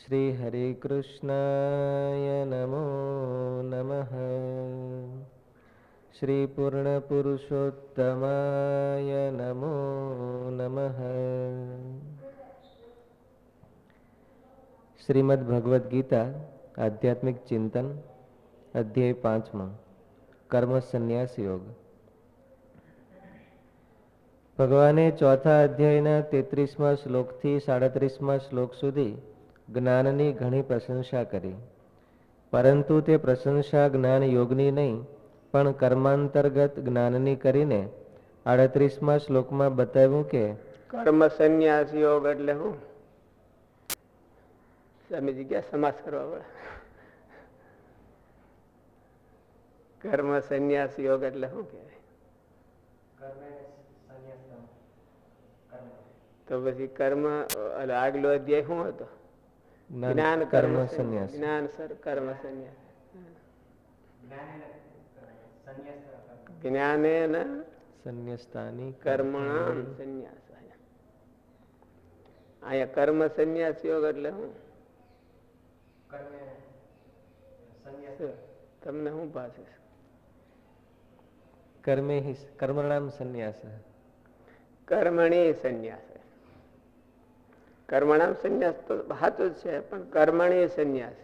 શ્રી હરે કૃષ્ણાય નમો નમઃ. શ્રી પૂર્ણ પુરુષોત્તમાય નમો નમઃ. શ્રીમદ્ ભગવદ્ ગીતા આધ્યાત્મિક ચિંતન અધ્યાય 5 કર્મ સંન્યાસ યોગ. ભગવાને ચોથા અધ્યાયના 33મા શ્લોકથી 37મા શ્લોક સુધી જ્ઞાનની ઘણી પ્રશંસા કરી, પરંતુ તે પ્રશંસા જ્ઞાન યોગની નહીં પણ કર્માંતર્ગત જ્ઞાનની કરીને 38મા શ્લોકમાં બતાવ્યું કે કર્મ સંન્યાસ યોગ એટલે શું? સ્વામીજી ક્યાં સમાસ કરવા પડે? કર્મ સંન્યાસ યોગ એટલે શું કહેવાય? તો પછી કર્મ આગલો અધ્યાય શું હતો? જ્ઞાન કર્મ સંન્યાસ. જ્ઞાન કર્મ સંન્યાસ. જ્ઞાનેન સંન્યસ્તાની કર્મણામ સંન્યાસ. અહીંયા કર્મ સંન્યાસ યોગ એટલે શું? તમને શું પાસે? કર્મણામ સંન્યાસ. કર્મણી સંન્યાસ. કર્મણામ સંન્યાસ તો સાચું જ છે, પણ કર્મણી સંન્યાસ.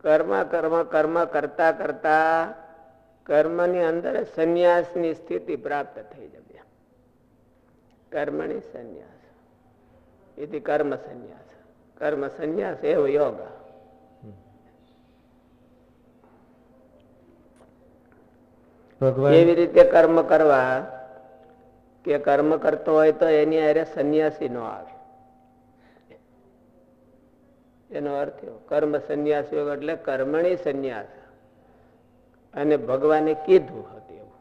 કર્મ કર્મ કર્મ કરતા કરતા કર્મની અંદર સંન્યાસની સ્થિતિ પ્રાપ્ત થઈ જશે. કર્મણી સંન્યાસ એથી કર્મ સંન્યાસ. કર્મ સંન્યાસ એવો યોગ. એવી રીતે કર્મ કરવા કે કર્મ કરતો હોય તો એની અરે સંન્યાસી નો આવે. એનો અર્થ એવો કર્મ સંન્યાસ યોગ એટલે કર્મણી સંન્યાસ. અને ભગવાને કીધું હતું એવું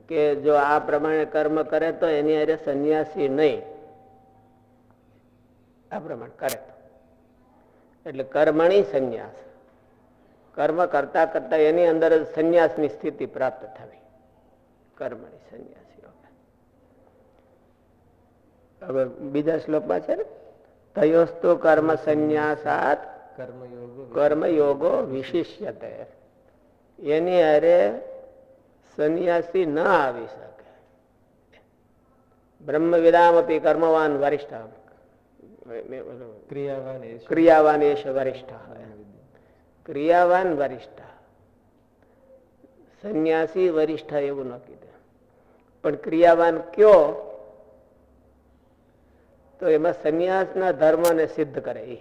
કે જો આ પ્રમાણે કર્મ કરે તો એની અરે સંન્યાસી નહીં. આ પ્રમાણે કરે તો એટલે કર્મણી સંન્યાસ. કર્મ કરતા કરતા એની અંદર સંન્યાસની સ્થિતિ પ્રાપ્ત થવી. કર્મણી સંન્યાસ યોગ. હવે બીજા શ્લોકમાં છે ને, તયોસ્તુ કર્મ સંન્યાસાત કર્મયોગો વિશિષ્યતે. એની અરે સંન્યાસી ન આવી શકે. બ્રહ્મ વિદામપી કર્મવાન વરિષ્ઠ ક્રિયાવાન એશ વરિષ્ઠ. ક્રિયાવાન વરિષ્ઠ. સંન્યાસી વરિષ્ઠ એવું ન કીધું, પણ ક્રિયાવાન કયો તો એમાં સંન્યાસના ધર્મને સિદ્ધ કરે. એ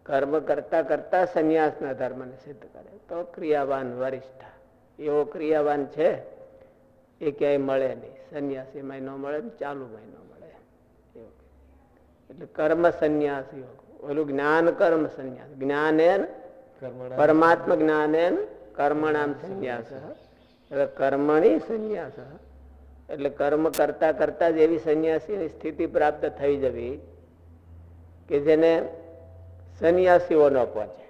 કર્મ કરતા કરતા સંન્યાસના ધર્મને સિદ્ધ કરે તો ક્રિયાવાન વરિષ્ઠ. એવો ક્રિયાવાન છે એ ક્યાંય મળે નહીં. સંન્યાસીમાં ન મળે, ચાલુમાં ન મળે. એટલે કર્મ સંન્યાસ યોગ. ઓલું જ્ઞાન કર્મ સંન્યાસ. જ્ઞાનેન પરમાત્મા જ્ઞાનેન કર્મણામ સંન્યાસ. એટલે કર્મણી સંન્યાસ એટલે કર્મ કરતા કરતા જ એવી સંન્યાસી સ્થિતિ પ્રાપ્ત થઈ જવી કે જેને સંન્યાસીઓ ન પહોંચે.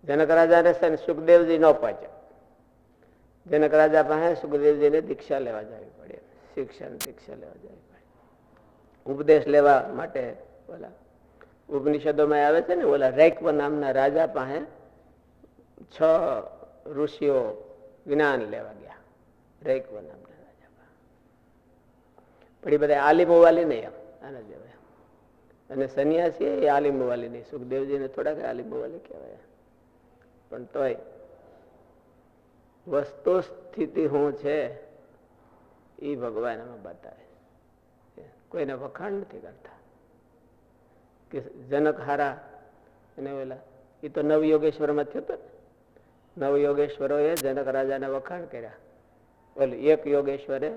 જનક રાજાને સુખદેવજી ન પહોંચે. જનક રાજા પાસે સુખદેવજીને દીક્ષા લેવા જવી પડે. શિક્ષણ દીક્ષા લેવા જવી પડે. ઉપદેશ લેવા માટે ઓલા ઉપનિષદોમાં આવે છે ને, ઓલા રૈક્વ નામના રાજા પાસે 6 ઋષિઓ જ્ઞાન લેવા ગયા. રૈક્વ નામના રાજા પાસે. પણ એ બધા આલિમોવાલી નહીં, આના જેવા. અને સંન્યાસી એ આલિમોવાલી નહીં. સુખદેવજીને થોડાક આલિમોવાલી કહેવાય, પણ તોય વસ્તુ સ્થિતિ શું છે એ ભગવાન એમાં બતાવે. કોઈને વખાણ નથી કરતા કે જનક હારા. અને ઓલા એ તો નવયોગેશ્વરમાં થયો હતો ને. નવયોગેશ્વરોએ જનક રાજાને વખાણ કર્યા. ઓલું એક યોગેશ્વરે,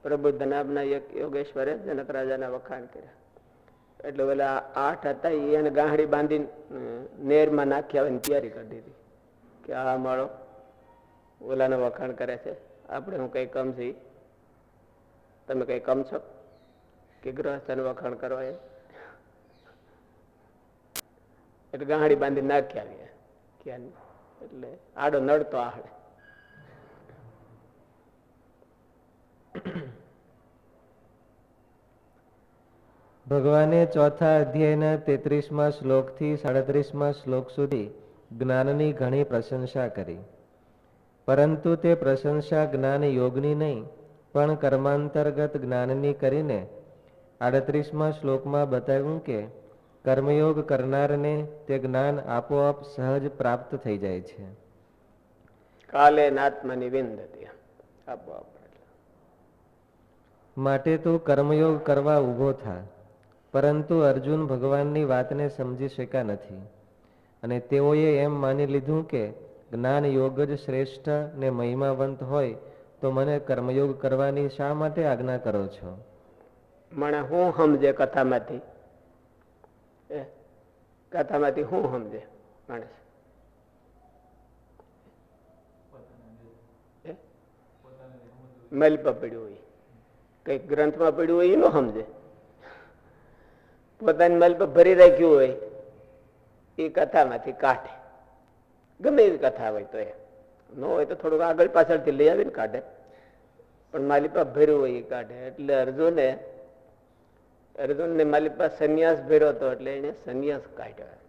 પ્રબુદ્ધ નામના એક યોગેશ્વરે જનક રાજાના વખાણ કર્યા. એટલે ઓલા 8 હતા એને ગાંહડી બાંધી નેરમાં નાખી આવવાની તૈયારી કરી દીધી કે આ માળો ઓલાને વખાણ કરે છે, આપણે હું કઈ કમ છી, તમે કઈ કમ છો કે ગૃહસ્થને વખાણ કરવા? એટલે ગાંહડી બાંધી નાખી આવી. એટલે આડો નડતો આહડે. ભગવાને ચોથા અધ્યાયના 33મા શ્લોકથી 37મા શ્લોક સુધી જ્ઞાનની ઘણી પ્રશંસા કરી, પરંતુ તે પ્રશંસા જ્ઞાન યોગની નહીં પણ કર્માંતર્ગત જ્ઞાનની કરીને 38મા શ્લોકમાં બતાવ્યું કે કર્મયોગ કરનારને તે જ્ઞાન આપોઆપ સહજ પ્રાપ્ત થઈ જાય છે. કાલે નાત્મની વિંદતી, આપોઆપ. માટે તું કર્મયોગ કરવા ઊભો થા. પરંતુ અર્જુન ભગવાનની વાતને સમજી શક્યા નથી અને તેઓએ એમ માની લીધું કે જ્ઞાન યોગ જ શ્રેષ્ઠ ને મહિમાવંત હોય તો મને કર્મયોગ કરવાની શા માટે આજ્ઞા કરો છો? મને હું સમજે કથામાંથી? કથામાંથી હું સમજે માણસ? મલપા પડ્યું હોય, કઈક ગ્રંથમાં પડ્યું હોય એ ન સમજે. પોતાની મલપા ભરી રાખ્યું હોય એ કથામાંથી કાઢે, ગમે એવી કથા હોય તો. એ ન હોય તો થોડુંક આગળ પાછળથી લઈ આવીને કાઢે, પણ માલિપા ભર્યું હોય એ કાઢે. એટલે અર્જુનને માલિપા સંન્યાસ ભર્યો હતો એટલે એને સંન્યાસ કાઢ્યો,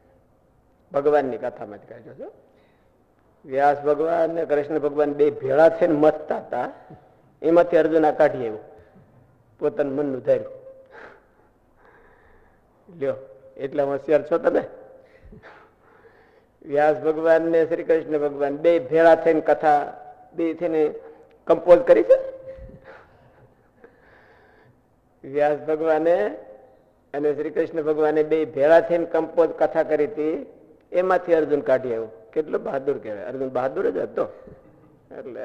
ભગવાનની કથામાંથી કાઢ્યો છો. વ્યાસ ભગવાન ને કૃષ્ણ ભગવાન બે ભેળા થઈને મથતા હતા, એમાંથી અર્જુન આ કાઢી આવ્યું, પોતાનું મનનું ધાર્યું. લ્યો, એટલા હોશિયાર છો તમે. વ્યાસ ભગવાન ને શ્રી કૃષ્ણ ભગવાન બે ભેળા થઈને કથા બે થઈને કમ્પોઝ કરી છે. વ્યાસ ભગવાને અને શ્રી કૃષ્ણ ભગવાને બે ભેળા થઈને કમ્પોઝ કથા કરી હતી, એમાંથી અર્જુન કાઢી આવ્યું. કેટલો બહાદુર કહેવાય! અર્જુન બહાદુર જ હતો. એટલે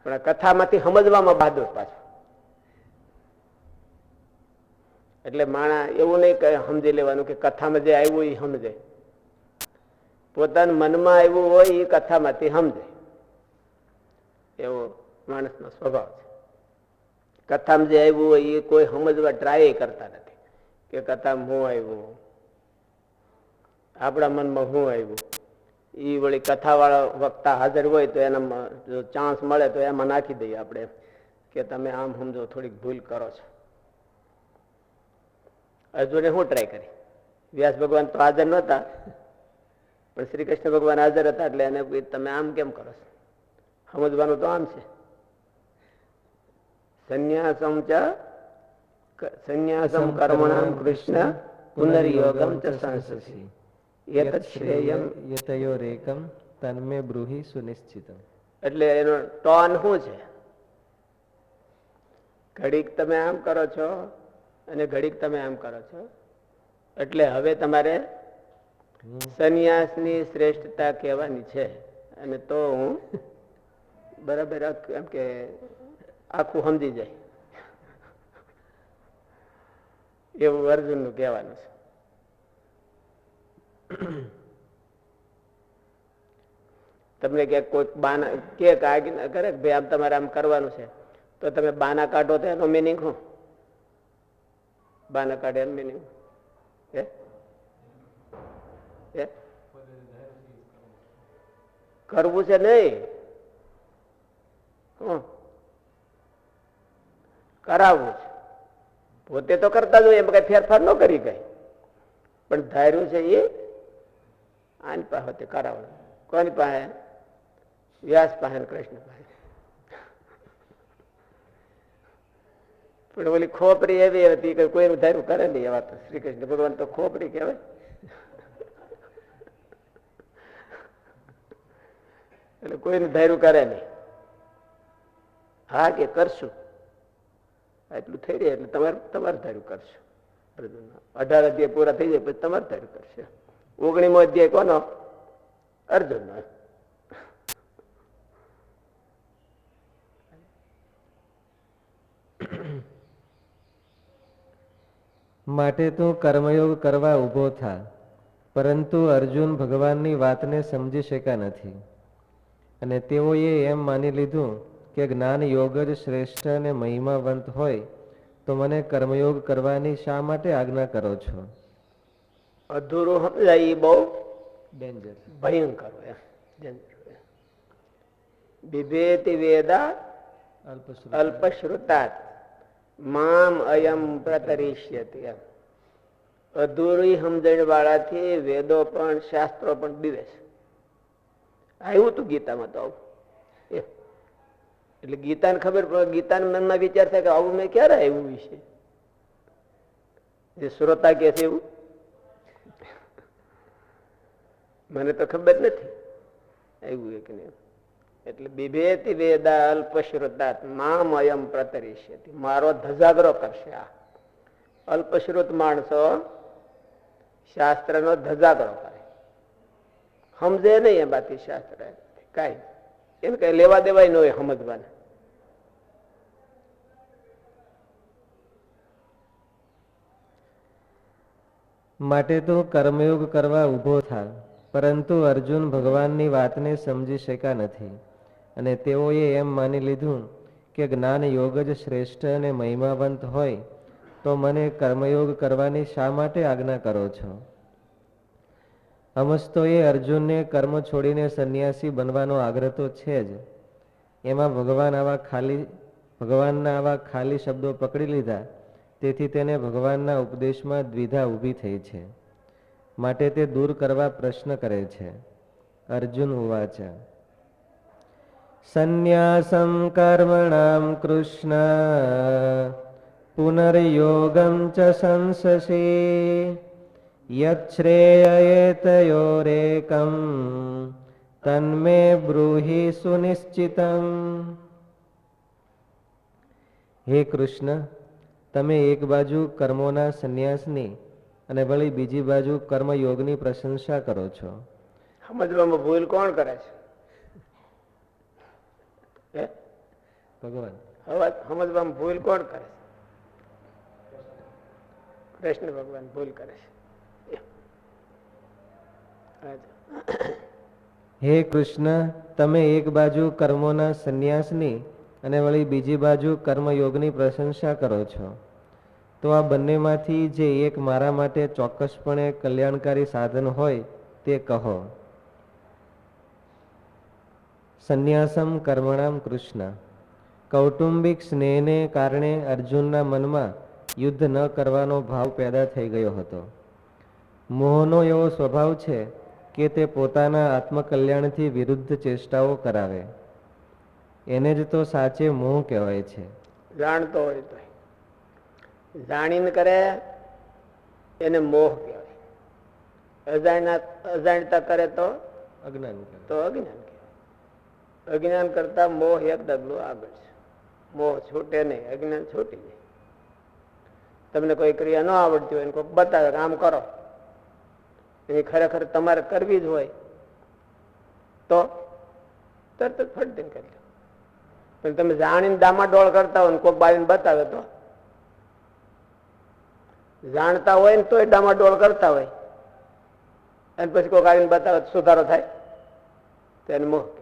પણ કથામાંથી સમજવામાં બહાદુર પાછું. એટલે માણા એવું નહીં કે સમજી લેવાનું કે કથામાં જે આવ્યું એ સમજે. પોતાના મનમાં આવ્યું હોય એ કથામાંથી સમજે, એવો માણસનો સ્વભાવ છે. કથામાં જે આવ્યું હોય એ કોઈ સમજવા ટ્રાય કરતા નથી કે કથામાં હું આવ્યું, આપણા મનમાં હું આવ્યું. એ વળી કથા વાળા વક્તા હાજર હોય તો એના જો ચાન્સ મળે તો એમાં નાખી દઈએ આપણે કે તમે આમ સમજો, થોડીક ભૂલ કરો છો. અર્જુને શું ટ્રાય કરી? વ્યાસ ભગવાન તો હાજર નહોતા, પણ શ્રી કૃષ્ણ ભગવાન હાજર હતા એટલે એને તમે આમ કેમ કરો છો? સમજવાનું તો આમ છે. સંન્યાસમ કર્મણામ કૃષ્ણ પુનર્યોગમ ચ સંસસી એતત શ્રેયમ યતયોરેકમ તન્મે બ્રૂહિ સુનિશ્ચિતમ. એટલે એનો ટોન શું છે? ઘડીક તમે આમ કરો છો અને ઘડીક તમે આમ કરો છો, એટલે હવે તમારે સંન્યાસની શ્રેષ્ઠતા કહેવાની છે. અને તો હું બરાબર એમ કે આખું સમજી જાય એવું અર્જુનનું કહેવાનું છે. તમને ક્યાંક કોઈ બાના કે આજ્ઞા કરે કે ભાઈ આમ તમારે આમ કરવાનું છે, તો તમે બાના કાઢો તો એનો મિનિંગ શું? બાના કાઢે એનો મિનિંગ કરવું છે નહીં, કરાવવું છે. પોતે તો કરતા જ હોય, એમ કઈ ફેરફાર ન કરી કઈ, પણ ધાર્યું છે એ આની પાસે કરાવવું. કોની પાસે? વ્યાસ પાસે, કૃષ્ણ પાસે. પણ ઓલી ખોપરી એવી હતી કે કોઈનું ધાર્યું કરે નહીં. એવા તો શ્રી કૃષ્ણ ભગવાન તો ખોપરી કહેવાય. એટલે કોઈનું ધાર્યું કરે નહીં. હા કે કરશું એટલું થઈ રહે એટલે તમારે ધાર્યું કરશું. 18 અધ્યાય પૂરા થઈ જાય પછી તમારે ધાર્યું કરશે. 19મો અધ્યાય કોનો? અર્જુનનો. માટે તું કર્મયોગ કરવા ઊભો થા. પરંતુ અર્જુન ભગવાનની વાતને સમજી શક્યા નથી અને તેઓએ એમ માની લીધું કે જ્ઞાન યોગ જ શ્રેષ્ઠ અને મહિમાવંત હોય તો મને કર્મયોગ કરવાની શા માટે આજ્ઞા કરો છો? અધૂરું સમજાય એ બહુ ડેન્જર, ભયંકર હોય. બિભેતિ વેદા અલ્પશ્રુતાત મામ અયમ પ્રતરિષ્યતિ. એમ અધૂરી સમજણ વાળાથી વેદો પણ શાસ્ત્રો પણ બીવે છે. આવ્યું તું ગીતામાં તો આવું. એટલે ગીતાને ખબર પડે, ગીતાના મનમાં વિચાર થાય કે આવું મેં ક્યારે આવ્યું વિશે, જે શ્રોતા કે છે એવું મને તો ખબર નથી આવ્યું એક ને. એટલે બિભેતિ વેદા અલ્પશ્રુતાત મામ અયમ પ્રતરિષ્યતિ. મારો ધજાગરો કરશે. આ અલ્પશ્રુત માણસો શાસ્ત્રનો ધજાગરો કરે, સમજે નહીં એ બાકી શાસ્ત્ર કઈ એને કઈ લેવા દેવાય ન હોય સમજવાના. માટે તો કર્મયોગ કરવા ઊભો થા, પરંતુ અર્જુન ભગવાનની વાતને સમજી શક્યા નથી અને તેઓએ એમ માની લીધું કે જ્ઞાન યોગ જ શ્રેષ્ઠ અને મહિમાવંત હોય તો મને કર્મયોગ કરવાની શા માટે આજ્ઞા કરો છો? અમસ્તોએ અર્જુનને કર્મ છોડીને સંન્યાસી બનવાનો આગ્રહ તો છે જ, એમાં ભગવાનના આવા ખાલી શબ્દો પકડી લીધા, તેથી તેને ભગવાનના ઉપદેશમાં દ્વિધા ઊભી થઈ છે. માટે તે દૂર કરવા પ્રશ્ન કરે છે. અર્જુન ઉવાચ સંન્યાસમ કર્મણામ કૃષ્ણ પુનર્યોગમ ચ સંસસી યચ્છ્રેયતયોરેકમ તન્મે બ્રૂહિ સુનિશ્ચિતમ. હે કૃષ્ણ, તમે એક બાજુ કર્મોના સંન્યાસની અને વળી બીજી બાજુ કર્મયોગની પ્રશંસા કરો છો. સમજવામાં ભૂલ કોણ કરે છે? ભગવાન. હવે સમજવામાં ભૂલ કોણ કરે છે? કૃષ્ણ ભગવાન ભૂલ કરે છે. હે કૃષ્ણ, તમે એક બાજુ કર્મોના સંન્યાસની અને વળી બીજી બાજુ કર્મયોગની પ્રશંસા કરો છો, તો આ બંનેમાંથી જે એક મારા માટે ચોક્કસપણે કલ્યાણકારી સાધન હોય તે કહો. સંન્યાસમ કર્મણામ કૃષ્ણ. કૌટુંબિક સ્નેહને કારણે અર્જુનના મનમાં યુદ્ધ ન કરવાનો ભાવ પેદા થઈ ગયો હતો. મોહનો એવો સ્વભાવ છે કે તે પોતાના આત્મકલ્યાણથી વિરુદ્ધ ચેષ્ટાઓ કરાવે. એને જ તો સાચે મોહ કહેવાય છે. જાણતો હોય તો જાણીને કરે એને મોહ કહેવાય, અજાણતા કરે તો અજ્ઞાન અજ્ઞાન કહેવાય. અજ્ઞાન કરતા મોહ એક ડગલું આગળ છે. મોહ છૂટે નહીં, અજ્ઞાન છૂટી જાય. તમને કોઈ ક્રિયા ન આવડતી હોય કોઈ બતાવે આમ કરો, એ ખરેખર તમારે કરવી જ હોય તો તરત જ ફટદીને કરી લો. પણ તમે જાણીને ડામાડોળ કરતા હોય ને કોઈ બાવીને બતાવે તો, જાણતા હોય ને તોય ડામાડોળ કરતા હોય અને પછી કોઈ આવીને બતાવે સુધારો થાય તો એને મોહ કહેવાય.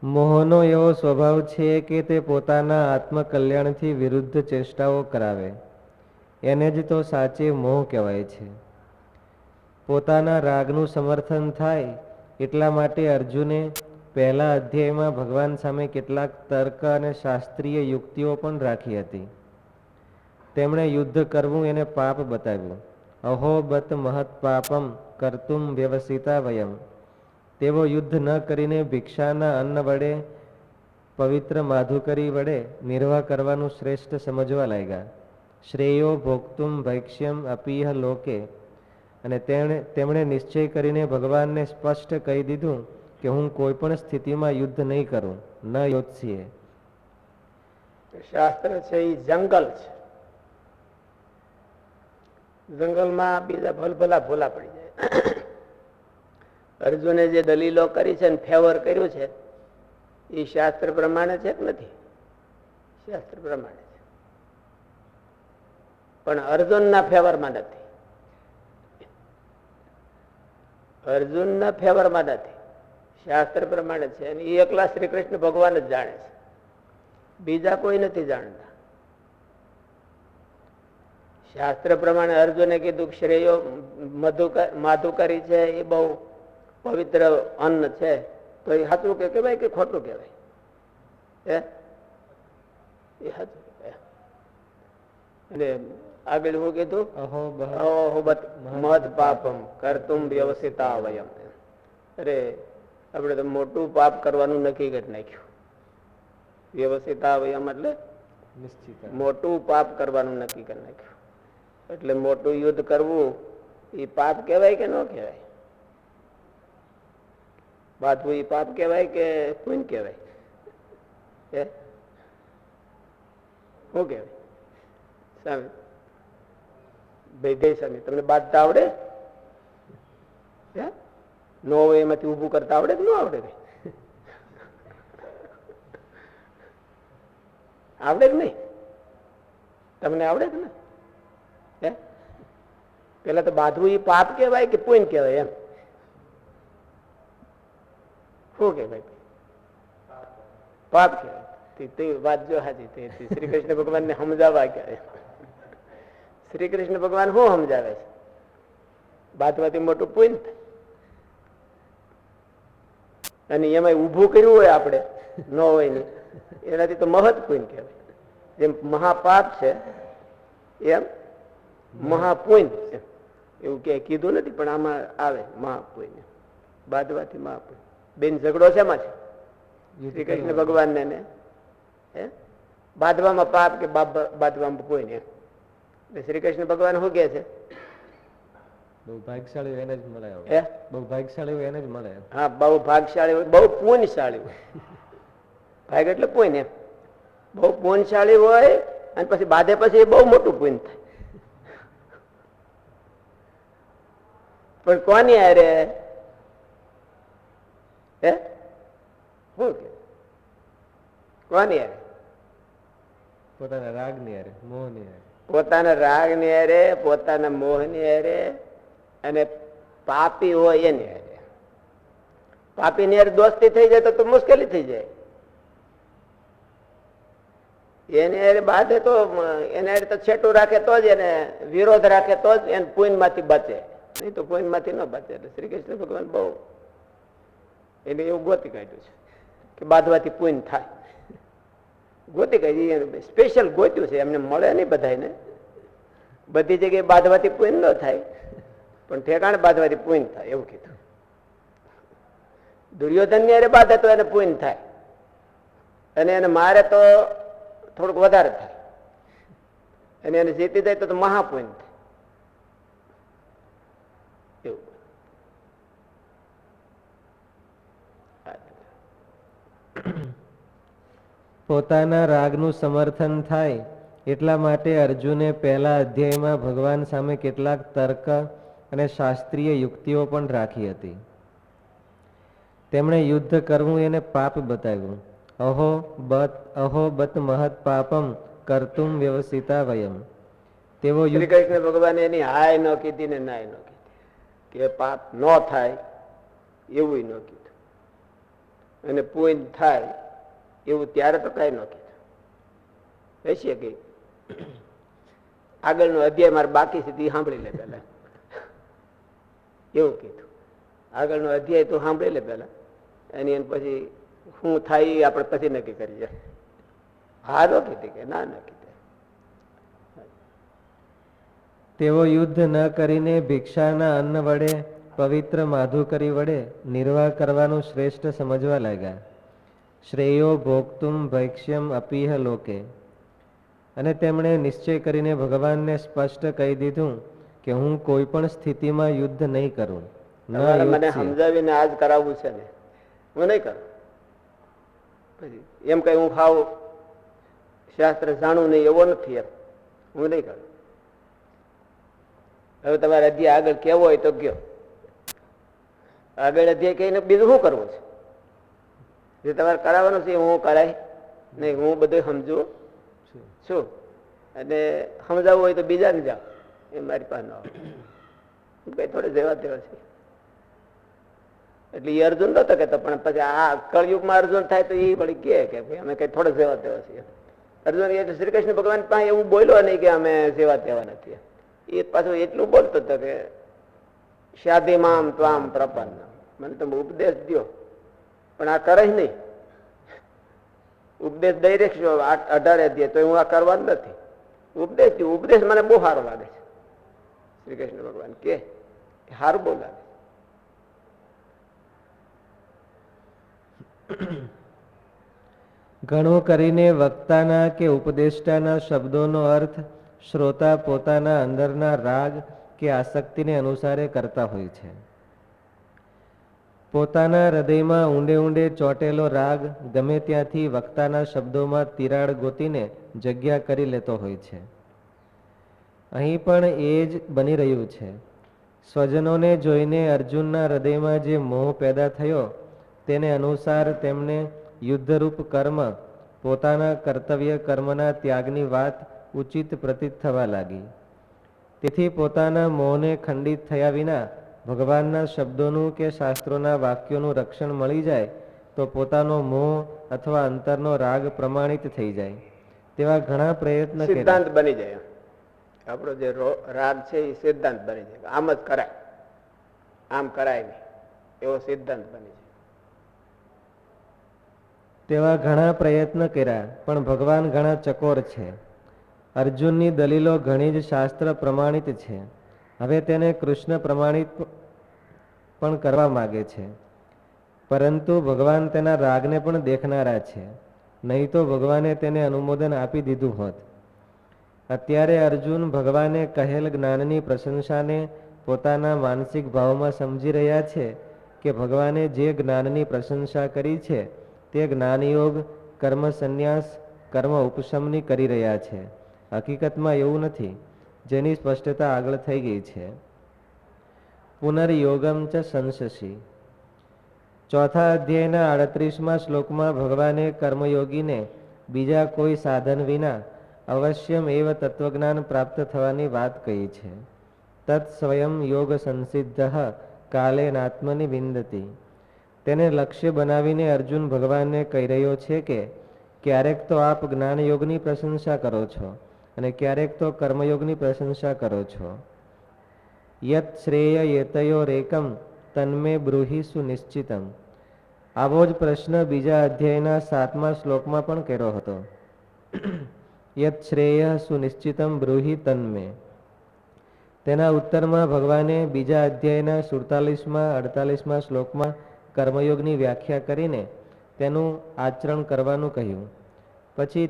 મોહનો એવો સ્વભાવ છે કે તે પોતાના આત્મકલ્યાણથી વિરુદ્ધ ચેષ્ટાઓ કરાવે. એને જ તો સાચે મોહ કહેવાય છે. પોતાના રાગનું સમર્થન થાય એટલા માટે અર્જુને પહેલા અધ્યાયમાં ભગવાન સામે કેટલાક તર્ક અને શાસ્ત્રીય યુક્તિઓ પણ રાખી હતી. તેમણે યુદ્ધ કરવું એને પાપ બતાવ્યું. અહો બત મહત પાપમ કર્તુમ વ્યવસિતા વયમ. તેઓ યુદ્ધ ન કરીને ભિક્ષાના અન્ન વડે, પવિત્ર માધુકરી વડે નિર્વાહ કરવાનું શ્રેષ્ઠ સમજવા લાગ્યા. શ્રેયો ભોગતુમ ભૈક્ષ્યમ અપીહ લોકે. અને તેમણે નિશ્ચય કરીને ભગવાનને સ્પષ્ટ કહી દીધું કે હું કોઈ પણ સ્થિતિમાં યુદ્ધ નહીં કરું, ન યોત્સીએ. શાસ્ત્ર છે એ જંગલ છે. જંગલમાં બીજા ભલભલા ભૂલા પડી જાય. અર્જુને જે દલીલો કરી છે ને ફેવર કર્યું છે એ શાસ્ત્ર પ્રમાણે છે કે નથી? શાસ્ત્ર પ્રમાણે છે, પણ અર્જુનના ફેવરમાં નથી. અર્જુનના ફેવરમાં નથી, શાસ્ત્ર પ્રમાણે છે. અને એ એકલા શ્રી કૃષ્ણ ભગવાન જ જાણે છે, બીજા કોઈ નથી જાણતા. શાસ્ત્ર પ્રમાણે અર્જુને કીધું શ્રેયો માધુકરી છે એ બહુ પવિત્ર અન્ન છે, તો એ સાચું કહેવાય કે ખોટું કહેવાય? હે એ સાચું. અને આગળ હું કીધું અહોબત મહદ પાપમ કરતુમ વ્યવસિતા વયમ. અરે આપણે તો મોટું પાપ કરવાનું નક્કી કરી નાખ્યું. વ્યવસિતા વયમ એટલે મોટું પાપ કરવાનું નક્કી કરી નાખ્યું. એટલે મોટું યુદ્ધ કરવું એ પાપ કહેવાય કે ન કહેવાય? બાંધવું એ પાપ કહેવાય કે પુણ્ય કહેવાય? શું કહેવાય સ્વામી? ભાઈ સ્વામી તમને બાંધતા આવડે? નો હોય એમાંથી ઉભું કરતા આવડે કે ન આવડે? આવડે કે નહીં? તમને આવડે કે ને? પેલા તો બાંધવું એ પાપ કહેવાય કે પુણ્ય કહેવાય? એમ શું કહેવાય? પાપ કહેવાય. તે વાત જો હાજી શ્રી કૃષ્ણ ભગવાન ને સમજાવવા ક્યારે? શ્રી કૃષ્ણ ભગવાન શું સમજાવે છે? બાંધવાથી મોટું પુણ્ય થાય. અને એમાં ઉભું કર્યું હોય આપણે ન હોય ને એનાથી તો મહત પુણ્ય કહેવાય. જેમ મહાપાપ છે એમ મહાપુણ્ય છે. એવું ક્યાંય કીધું નથી પણ આમાં આવે મહાપુણ્ય. બાંધવાથી મહાપુણ્ય. બેન ઝઘડો શેમાં છે? શ્રી કૃષ્ણ ભગવાન ને બાંધવામાં પાપ કે બાંધવામાં પુણ્ય? શ્રી કૃષ્ણ ભગવાન શું કે છે? બહુ ભાગશાળી એને જ મળે. બહુ ભાગશાળી હોય એને જ મળે. હા, બહુ ભાગશાળી હોય, બહુ પુણ્યશાળી હોય. ભાગ એટલે પુણ્ય. બહુ પુણ્યશાળી હોય અને પછી બાંધે પછી બહુ મોટું પુણ્ય થાય. પણ કોની હારે? શું કે કોની હારે? પોતાના રાગ ની હારે, મોહ ની હારે. પોતાના રાગ ની હારે, પોતાના મોહ ની હારે અને પાપી હોય એની હારે. પાપી ની હારે દોસ્તી થઈ જાય તો મુશ્કેલી થઈ જાય. એને હારે બાંધે તો એને હારે તો છેટું રાખે તો જ, એને વિરોધ રાખે તો જ એને પુણ્ય માંથી બચે, નહીં તો પુણ્ય માંથી ન બચે. એટલે શ્રી કૃષ્ણ ભગવાન બહુ એને એવું ગોતી કાઢ્યું છે કે બાંધવાથી પુણ્ય થાય. ગોતી કાઢી સ્પેશિયલ ગોત્યું છે. એમને મળે નહીં બધાને. બધી જગ્યાએ બાંધવાથી પુણ્ય ન થાય પણ ઠેકાણે બાંધવાથી પુણ્ય થાય એવું કીધું. દુર્યોધન ની હારે બાંધે તો એને પુણ્ય થાય અને એને મારે તો થોડુંક વધારે થાય અને એને જીતી જાય તો મહાપુણ્ય થાય. એવું પોતાના રાગનું સમર્થન થાય એટલા માટે અર્જુને પહેલા અધ્યાયમાં ભગવાન સામે કેટલાક તર્ક અને શાસ્ત્રીય યુક્તિઓ પણ રાખી હતી. તેમણે યુદ્ધ કરવું એને પાપ બતાવ્યું. અહો બત મહત પાપમ કરતુમ વ્યવસિતા વયમ. તેઓ શ્રી કૃષ્ણ ભગવાને એની હાય ન કીધી ને નાય ન કીધી કે પાપ ન થાય એવું ન કીધું અને પુણ્ય થાય એવું ત્યારે તો કઈ ન કીધું. હશે કે આગળનો અધ્યાય મારે બાકી છે તે સાંભળી લે પેલા એવું કીધું. આગળનો અધ્યાય તો સાંભળી લે પેલા અને એને પછી શું થાય એ આપણે પછી નક્કી કરીએ. હા ન કીધી કે ના કીધી. તેઓ યુદ્ધ ન કરીને ભિક્ષાના અન્ન વડે પવિત્ર માધુકરી વડે નિર્વાહ કરવાનું શ્રેષ્ઠ સમજવા લાગ્યા. શ્રેયો ભોગતુમ ભૈક્ષ્યમ અપીહ લોકે. અને તેમણે નિશ્ચય કરીને ભગવાનને સ્પષ્ટ કહી દીધું કે હું કોઈ પણ સ્થિતિમાં યુદ્ધ નહીં કરું. મને સમજાવીને આજ કરાવવું છે ને હું નહીં કરું. પછી એમ કઈ હું ખાવ શાસ્ત્ર જાણું નહીં એવો નથી. એમ હું નહીં કરું. હવે તમારે અધ્યાય આગળ કેવો હોય તો કયો. આગળ અધ્યાય કહીને બીજું શું કરવું છે? જે તમારે કરાવવાનું છે હું કરાય નહીં. હું બધું સમજુ છું અને સમજાવવું હોય તો બીજાને જાઓ. એ મારી પાસે ન આવે. કઈ થોડે જેવા તેવા છે. એટલે એ અર્જુન નતો કેતો પણ પછી આ કળયુગમાં અર્જુન થાય તો એ વળી કે અમે કઈ થોડા જેવા તેવા છીએ. અર્જુન એટલે શ્રી કૃષ્ણ ભગવાન પાસે એવું બોલ્યો નહીં કે અમે જેવા તેવા નથી. એ પાછું એટલું બોલતો હતો કે શાદીમામ ત્વામ પ્રપન્ન, મને તમે ઉપદેશ દો પણ આ કરે નહીં. ઉપદેશ દઈ રાખશો 18 અધ્યાય તો હું આ કરવાનું નથી. ઉપદેશ મને બહુ સારો લાગે છે. શ્રી કૃષ્ણ ભગવાન કે સારું બહુ લાગે. ઘણું કરીને વક્તાના કે ઉપદેષ્ટાના શબ્દોનો અર્થ શ્રોતા પોતાના અંદરના રાગ કે આસક્તિને અનુસારે કરતા હોય છે. પોતાના હૃદયમાં ઊંડે ઊંડે ચોટેલો રાગ ગમે ત્યાંથી વક્તાના શબ્દોમાં તિરાડ ગોતીને જગ્યા કરી લેતો હોય છે. અહીં પણ એ જ બની રહ્યું છે. સ્વજનોને જોઈને અર્જુનના હૃદયમાં જે મોહ પેદા થયો તેને અનુસાર તેમને યુદ્ધરૂપ કર્મ પોતાના કર્તવ્ય કર્મના ત્યાગની વાત ઉચિત પ્રતીત થવા લાગી. તેથી પોતાના મોહને ખંડિત થયા વિના ભગવાનના શબ્દોનું કે શાસ્ત્રોના વાક્યોનું રક્ષણ મળી જાય તો પોતાનો મોહ અથવા અંતરનો રાગ પ્રમાણિત થઈ જાય તેવા ઘણા પ્રયત્ન સિદ્ધાંત બની જાય. આપણો જે રાગ છે એ સિદ્ધાંત બની જાય. આમ જ કરાય, આમ કરાય નહીં એવો સિદ્ધાંત બની જાય. તેવા ઘણા પ્રયત્ન કર્યા પણ ભગવાન ઘણા ચકોર છે. અર્જુનની દલીલો ઘણી જ શાસ્ત્ર પ્રમાણિત છે. હવે તેને કૃષ્ણ પ્રમાણિત પણ કરવા માગે છે. પરંતુ ભગવાન તેના રાગને પણ દેખનારા છે. નહીં તો ભગવાને તેને અનુમોદન આપી દીધું હોત. અત્યારે અર્જુન ભગવાને કહેલ જ્ઞાનની પ્રશંસાને પોતાના માનસિક ભાવમાં સમજી રહ્યા છે કે ભગવાને જે જ્ઞાનની પ્રશંસા કરી છે તે જ્ઞાનયોગ, કર્મ સંન્યાસ, કર્મ ઉપશમની કરી રહ્યા છે. હકીકતમાં એવું નથી, જેની સ્પષ્ટતા આગળ થઈ ગઈ છે. પુનર્યોગમ ચ સંશસી. ચોથા અધ્યાયના 38મા શ્લોકમાં ભગવાને કર્મયોગીને બીજા કોઈ સાધન વિના અવશ્યમ એવ તત્વજ્ઞાન પ્રાપ્ત થવાની વાત કહી છે. તત્ સ્વયં યોગ સંસિદ્ધ કાલેનાત્મની વિંદતી. તેને લક્ષ્ય બનાવીને અર્જુન ભગવાનને કહી રહ્યો છે કે ક્યારેક તો આપ જ્ઞાનયોગની પ્રશંસા કરો છો અને ક્યારેક તો કર્મયોગની પ્રશંસા કરો છો. યત શ્રેય યતયોરેકમ તન્મે બ્રૂહિ સુનિશ્ચિતમ. આવો જ પ્રશ્ન બીજા અધ્યાયના 7મા શ્લોકમાં પણ કર્યો હતો. યત શ્રેય સુનિશ્ચિતમ બ્રૂહિ તન્મે. તેના ઉત્તરમાં ભગવાને બીજા અધ્યાયના 47મા 48મા શ્લોકમાં કર્મયોગની વ્યાખ્યા કરીને તેનું આચરણ કરવાનું કહ્યું. પછી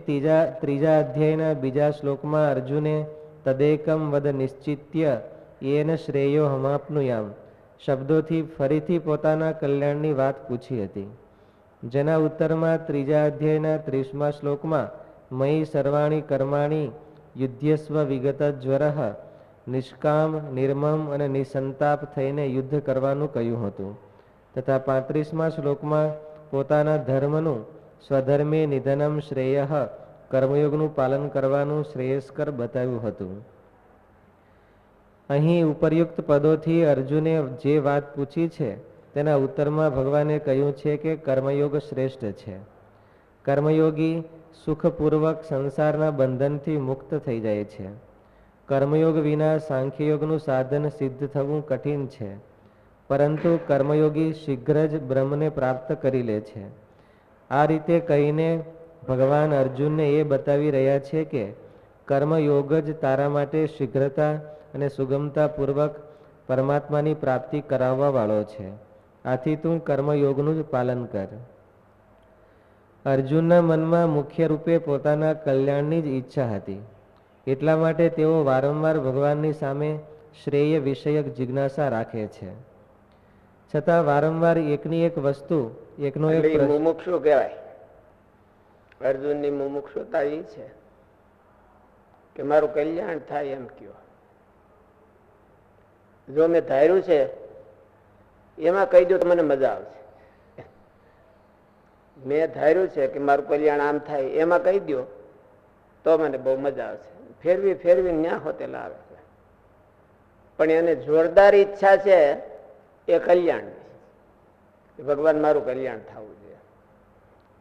ત્રીજા અધ્યાયના બીજા શ્લોકમાં અર્જુને તદેકમ વદ નિશ્ચિત્ય એન શ્રેયો હમાપ્નુયામ શબ્દોથી ફરીથી પોતાના કલ્યાણની વાત પૂછી હતી. જેના ઉત્તરમાં ત્રીજા અધ્યાયના 30મા શ્લોકમાં મયી સર્વાણી કર્માણી યુદ્ધસ્વ વિગત જ્વરઃ નિષ્કામ, નિર્મમ અને નિસંતાપ થઈને યુદ્ધ કરવાનું કહ્યું હતું. તથા 35મા શ્લોકમાં પોતાના ધર્મનું સ્વધર્મે નિધનમ શ્રેય કર્મયોગનું પાલન કરવાનું શ્રેયસ્કર બતાવ્યું હતું. અહીં ઉપરયુક્ત પદોથી અર્જુને જે વાત પૂછી છે તેના ઉત્તરમાં ભગવાને કહ્યું છે કે કર્મયોગ શ્રેષ્ઠ છે. કર્મયોગી સુખપૂર્વક સંસારના બંધનથી મુક્ત થઈ જાય છે. કર્મયોગ વિના સાંખ્યયોગનું સાધન સિદ્ધ થવું કઠિન છે. પરંતુ કર્મયોગી શીઘ્ર જ બ્રહ્મને પ્રાપ્ત કરી લે છે. આ રીતે કહીને ભગવાન અર્જુનને એ બતાવી રહ્યા છે કે કર્મયોગ જ તારા માટે શીઘ્રતા અને સુગમતાપૂર્વક પરમાત્માની પ્રાપ્તિ કરાવવા વાળો છે. આથી તું કર્મયોગનું જ પાલન કર. અર્જુનના મનમાં મુખ્ય રૂપે પોતાના કલ્યાણની જ ઈચ્છા હતી. એટલા માટે તેઓ વારંવાર ભગવાનની સામે શ્રેય વિષયક જિજ્ઞાસા રાખે છે. છતાં વારંવાર એકની એક વસ્તુ એકનો એક મુમુક્ષુ કહેવાય. અર્જુનની મુમુક્ષુતા એ છે કે મારું કલ્યાણ થાય એમ કયો. જો મેં ધાર્યું છે એમાં કહી દો તો મને મજા આવશે. મેં ધાર્યું છે કે મારું કલ્યાણ આમ થાય એમાં કહી દો તો મને બહુ મજા આવશે. ફેરવી ફેરવી ન્યા હોતેલા આવે છે. પણ એને જોરદાર ઈચ્છા છે એ કલ્યાણ. ભગવાન મારું કલ્યાણ થવું જોઈએ.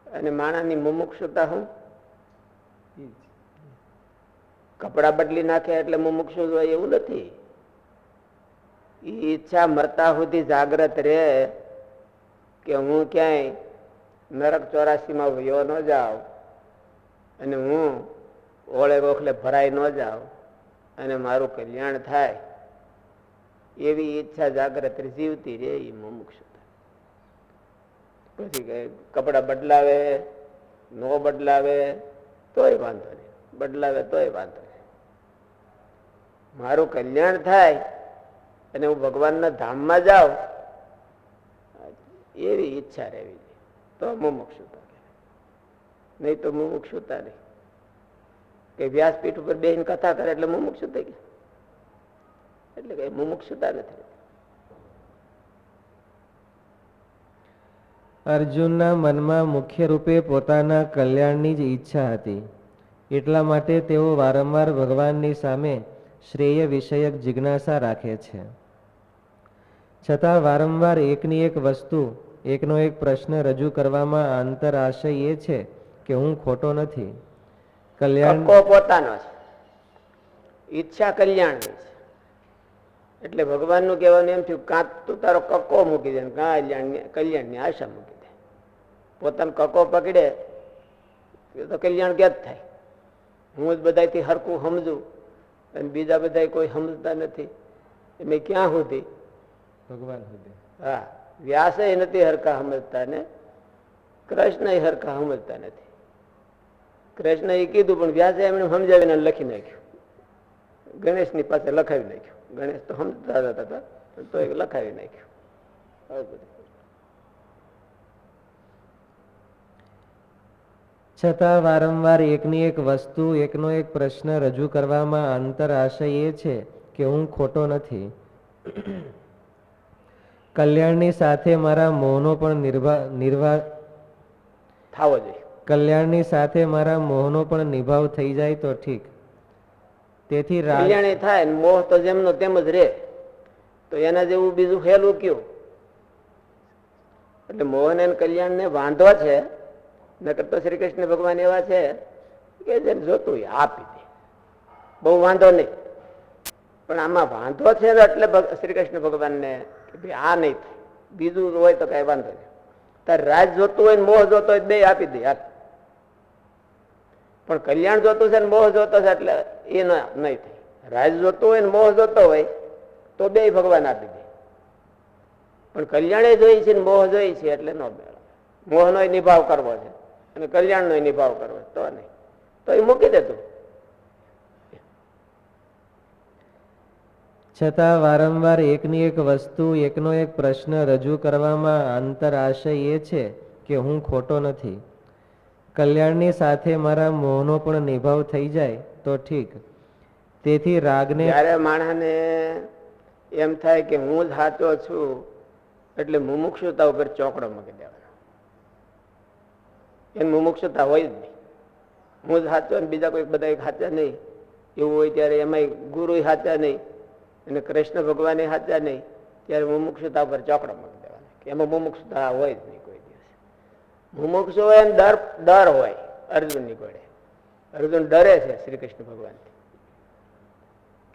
અને માણાની મુમુક્ષુતા હું કપડા બદલી નાખે એટલે મુમુક્ષુ હોય એવું નથી. ઈચ્છા મરતા સુધી જાગ્રત રહે કે હું ક્યાંય નરક 84માં વયો ન જાઉં અને હું ઓળે ઓખલે ભરાઈ ન જાઉં અને મારું કલ્યાણ થાય એવી ઈચ્છા જાગ્રત જીવતી રે એ મુમુક્ષુતા. પછી કપડા બદલાવે ન બદલાવે તોય વાંધો નહીં, બદલાવે તોય વાંધો નહીં. મારું કલ્યાણ થાય અને હું ભગવાનના ધામમાં જાઉં એવી ઈચ્છા રહેવી જોઈએ તો મુમુક્ષુતા કહેવાય. નહીં તો મુમુક્ષુતા નહીં. કે વ્યાસપીઠ ઉપર બેહીને કથા કરે એટલે મુમુક્ષુ થઈ ગયા, એટલે કઈ મુમુક્ષુતા નથી. અર્જુનના મનમાં મુખ્ય રૂપે પોતાના કલ્યાણની જ ઈચ્છા હતી. એટલા માટે તેઓ વારંવાર ભગવાનની સામે શ્રેય વિષયક જિજ્ઞાસા રાખે છે. છતાં વારંવાર એકની એક વસ્તુ, એકનો એક પ્રશ્ન રજૂ કરવામાં આંતર આશય એ છે કે હું ખોટો નથી. કલ્યાણ પોતાનો છે, ઈચ્છા કલ્યાણની છે. એટલે ભગવાનનું કહેવાનું એમ થયું, કાં તું તારો કક્કો મૂકી દે, કાં કલ્યાણની આશા મૂકી દે. પોતાનો કક્કો પકડે તો કલ્યાણ ક્યાં જ થાય. હું જ બધાથી હરખું સમજું અને બીજા બધા કોઈ સમજતા નથી, એમ ક્યાં સુધી? ભગવાન સુધી. હા, વ્યાસે નથી હરખા સમજતા ને કૃષ્ણ હરખા સમજતા નથી. કૃષ્ણ એ કીધું પણ વ્યાસે એમને સમજાવીને લખી નાખ્યું, ગણેશની પાસે લખાવી નાખ્યું. ગણેશ તો સમજતા હતા તો એ લખાવી નાખ્યું. છતાં વારંવાર એકની એક વસ્તુ, એકનો એક પ્રશ્ન રજૂ કરવામાં આંતર આશય એ છે કે હું ખોટો નથી. કલ્યાણની સાથે મારા મોહનો પણ નિર્વાહ થવો જોઈએ. કલ્યાણની સાથે મારા મોહનો પણ નિભાવ થઈ જાય તો ઠીક. તેથી કલ્યાણી થાય ને મોહ તો જેમનો તેમ જ રે, તો એના જેવું બીજું હેલું કયું? એટલે મોહન અને કલ્યાણ ને વાંધો છે. નકર તો શ્રી કૃષ્ણ ભગવાન એવા છે કે જેને જોતું હોય આપી દે, બહુ વાંધો નહીં. પણ આમાં વાંધો છે ને એટલે શ્રી કૃષ્ણ ભગવાનને કે ભાઈ આ નહીં થાય, બીજું હોય તો કઈ વાંધો નહીં. તારે રાજ જોતું હોય ને મોહ જોતો હોય બે આપી દે યાર. પણ કલ્યાણ જોતું છે ને મોહ જોતો છે એટલે એ નહીં થાય. રાજ જોતું હોય ને મોહ જોતો હોય તો બે ભગવાન આપી દે. પણ કલ્યાણે જોઈ છે ને મોહ જોઈ છે એટલે ન મેળવે. મોહનો નિભાવ કરવો છે અને કલ્યાણનો નિભાવ કરવો તો નહીં, તો એ મૂકી દેતું. છતાં વારંવાર એકની એક વસ્તુ, એકનો એક પ્રશ્ન રજૂ કરવામાં આંતર આશય એ છે કે હું ખોટો નથી. કલ્યાણની સાથે મારા મોહનો પણ નિભાવ થઈ જાય તો ઠીક. તેથી રાગને જ્યારે માણસને એમ થાય કે હું જ સાચો છું એટલે મુમુક્ષુતા ઉપર ચોકડો મૂકી દેવાનો. એને મુમુક્ષુતા હોય જ નહીં. હું જ સાચો ને બીજા કોઈ બધા સાચા નહીં એવું હોય ત્યારે એમાં ગુરુ સાચા નહીં અને કૃષ્ણ ભગવાન સાચા નહીં, ત્યારે મુમુક્ષુતા ઉપર ચોકડો મૂકી દેવાનો. એમાં મુમુક્ષુતા હોય જ નહીં કોઈ દિવસ. મુમુક્ષુ હોય ને ડર હોય. અર્જુનની ઘોડે અર્જુન ડરે છે શ્રી કૃષ્ણ ભગવાનથી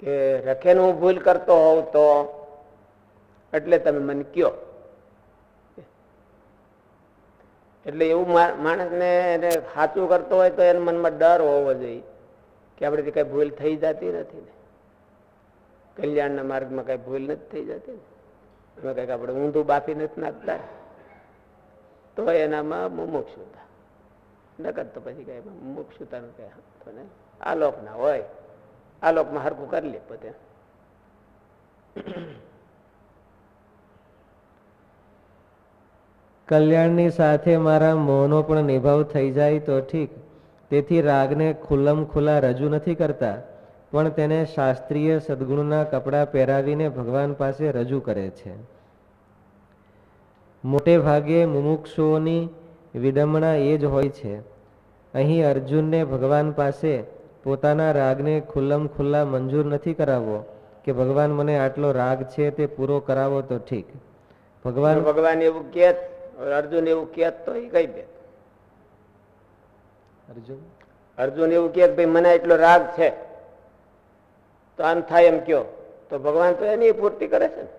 કે રખેન હું ભૂલ કરતો હોઉં તો એટલે તમે મને કયો. એટલે એવું માણસને એને સાચું કરતો હોય તો એના મનમાં ડર હોવો જોઈએ કે આપડેથી કઈ ભૂલ થઈ જતી નથી ને, કલ્યાણના માર્ગમાં કઈ ભૂલ નથી થઈ જતી ને, એમાં કઈક આપણે ઊંધું બાફી નથી નાખતા તો એનામાં મુમુક્ષુતા. નકર તો પછી કઈ મુમુક્ષુતાનું કઈ આલોક ના હોય. આલોકમાં હરખું કરી લે પોતે. કલ્યાણની સાથે મારા મોહનો પણ નિભાવ થઈ જાય તો ઠીક. તેથી રાગને ખુલ્લમ ખુલ્લા રજૂ નથી કરતા, પણ તેને શાસ્ત્રીય સદગુણના કપડાં પહેરાવીને ભગવાન પાસે રજૂ કરે છે. મોટે ભાગે મુમુક્ષુઓની વિડંબણા એ જ હોય છે. અહીં અર્જુનને ભગવાન પાસે પોતાના રાગને ખુલ્લમ ખુલ્લા મંજૂર નથી કરાવવો કે ભગવાન મને આટલો રાગ છે તે પૂરો કરાવો તો ઠીક. ભગવાન એવું કે, અર્જુન એવું કે તો એ કઈ દે. અર્જુન એવું કે ભાઈ મને એટલો રાગ છે તો આમ થાય એમ કયો, તો ભગવાન તો એની પૂર્તિ કરે છે ને.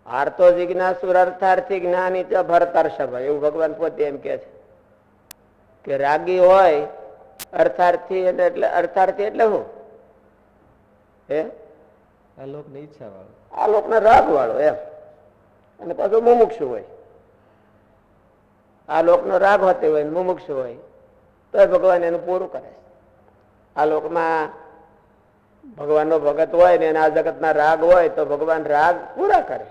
આર્તો જિજ્ઞાસુર અર્થાર્થી જ્ઞાની ચ ભરતર્ષભ, એવું ભગવાન પોતે એમ કે છે કે રાગી હોય અર્થાર્થી એટલે અર્થાર્થી એટલે શું? હે આ લોકની ઈચ્છા વાળો, આ લોકના રાગ વાળો એમ. અને પાછો મુમુક્ષુ હોય. આ લોકનો રાગ હોતો હોય મુમુક્ષુ હોય તો ભગવાન એનું પૂરું કરે. આ લોકમાં ભગવાનનો ભગત હોય ને એના જગતના રાગ હોય તો ભગવાન રાગ પૂરા કરે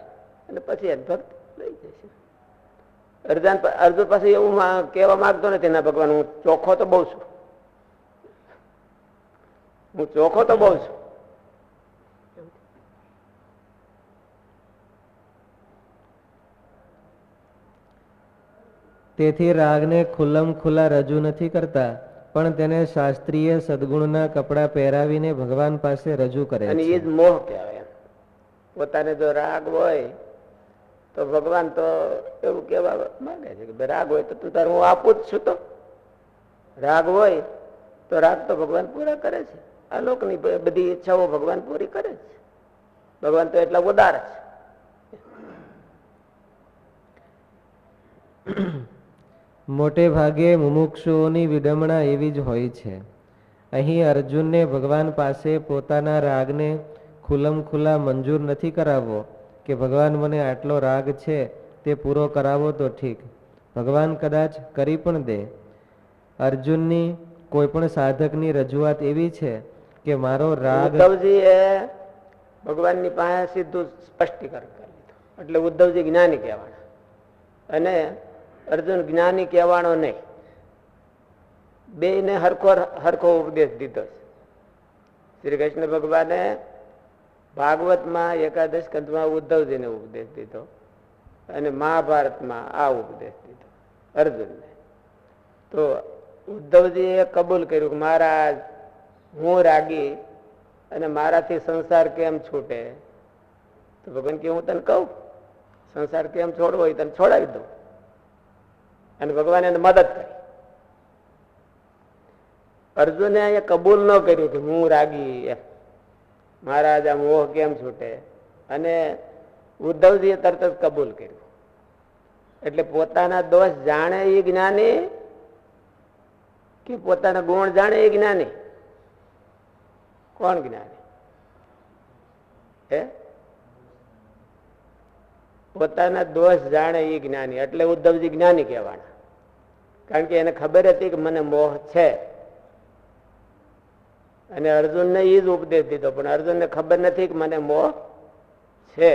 અને પછી એ ભક્ત લઈ જશે. અર્જુન પાસે એવું કહેવા માંગતો નથી, ના ભગવાન હું ચોખ્ખો તો બહુ છું, હું ચોખ્ખો તો બહુ છું. તેથી રાગને ખુલ્લમ ખુલ્લા રજૂ નથી કરતા, પણ તેને શાસ્ત્રીય સદગુણના કપડા પહેરાવીને ભગવાન પાસે રજૂ કરે અને છે. એ જ મોહ કહેવાય. પોતાને જો રાગ હોય તો ભગવાન તો એવું કેવા માંગે છે કે રાગ હોય તો તું તાર હું આપું જ છું. તો રાગ હોય તો રાગ તો ભગવાન પૂરા કરે છે. આ લોકની બધી ઈચ્છાઓ ભગવાન પૂરી કરે છે. ભગવાન તો એટલા ઉદાર છે. મોટે ભાગે મુમુક્ષુઓની વિડંબણા એવી જ હોય છે. અહીં અર્જુનને ભગવાન પાસે પોતાના રાગને ખુલ્લમ ખુલ્લા મંજૂર નથી કરાવવો કે ભગવાન મને આટલો રાગ છે તે પૂરો કરાવો તો ઠીક, ભગવાન કદાચ કરી પણ દે. અર્જુનની કોઈ પણ સાધકની રજૂઆત એવી છે કે મારો રાગ. ઉદ્ધવજીએ ભગવાનની પાસે સીધું સ્પષ્ટીકરણ કરી દીધું. એટલે ઉદ્ધવજી જ્ઞાની કહેવાના અને અર્જુન જ્ઞાની કહેવાનો નહીં. બેયને હરખો ઉપદેશ દીધો છે. શ્રી કૃષ્ણ ભગવાને ભાગવતમાં એકાદશ સ્કંધમાં ઉદ્ધવજીને ઉપદેશ દીધો અને મહાભારતમાં આ ઉપદેશ દીધો અર્જુનને. તો ઉદ્ધવજીએ કબૂલ કર્યું કે મહારાજ હું રાગી અને મારાથી સંસાર કેમ છૂટે? તો ભગવાન કે હું તને કહું સંસાર કેમ છોડવો એ તને છોડાવી દઉં. અને ભગવાન એને મદદ કરી. અર્જુને અહીંયા કબૂલ ન કર્યું કે હું રાગી એમ, મહારાજ આ મોહ કેમ છૂટે? અને ઉદ્ધવજીએ તરત જ કબૂલ કર્યું. એટલે પોતાના દોષ જાણે એ જ્ઞાની કે પોતાના ગુણ જાણે એ જ્ઞાની? કોણ જ્ઞાની? હે પોતાના દોષ જાણે એ જ્ઞાની. એટલે ઉદ્ધવજી જ્ઞાની કહેવાના. કારણ કે એને ખબર હતી કે મને મોહ છે. અને અર્જુનને એ જ ઉપદેશ દીધો, પણ અર્જુનને ખબર નથી કે મને મોહ છે.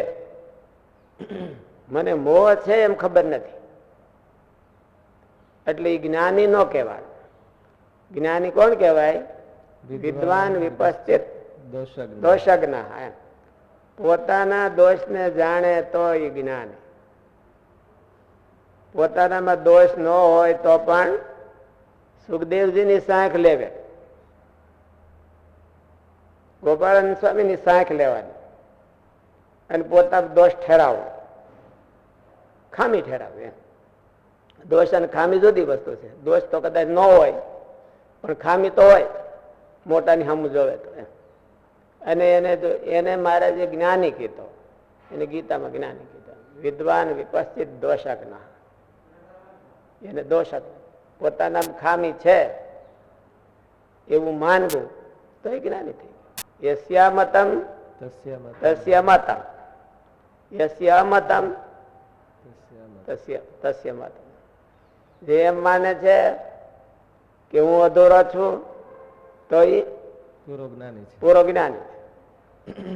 મને મોહ છે એમ ખબર નથી. એટલે એ જ્ઞાની ન કહેવાય. જ્ઞાની કોણ કહેવાય? વિદ્વાન વિપશ્ચિત દોષજ્ઞ. પોતાના દોષને જાણે તો એ જ્ઞાની. પોતાનામાં દોષ ન હોય તો પણ સુખદેવજીની સાંખ લેવે, ગોપાળાનંદ સ્વામીની સાંખ લેવાની અને પોતાનો દોષ ઠેરાવો, ખામી ઠેરાવે. દોષ અને ખામી જુદી વસ્તુ છે. દોષ તો કદાચ ન હોય પણ ખામી તો હોય, મોટાની સામું જોવે તો. અને એને મહારાજે જ્ઞાની કીધો, એને ગીતામાં જ્ઞાની કીધો. વિદ્વાન વિપશ્ચિત દોષજ્ઞ. એને દોષ પોતાના ખામી છે એવું માનવું તો એ જ્ઞાની થઈ ગયું. યસ્યામતમ તસ્યામતમ, યસ્યામતમ તસ્યામતમ. જે એમ માને છે કે હું અધૂરો છું તો એ પૂરો જ્ઞાની છે.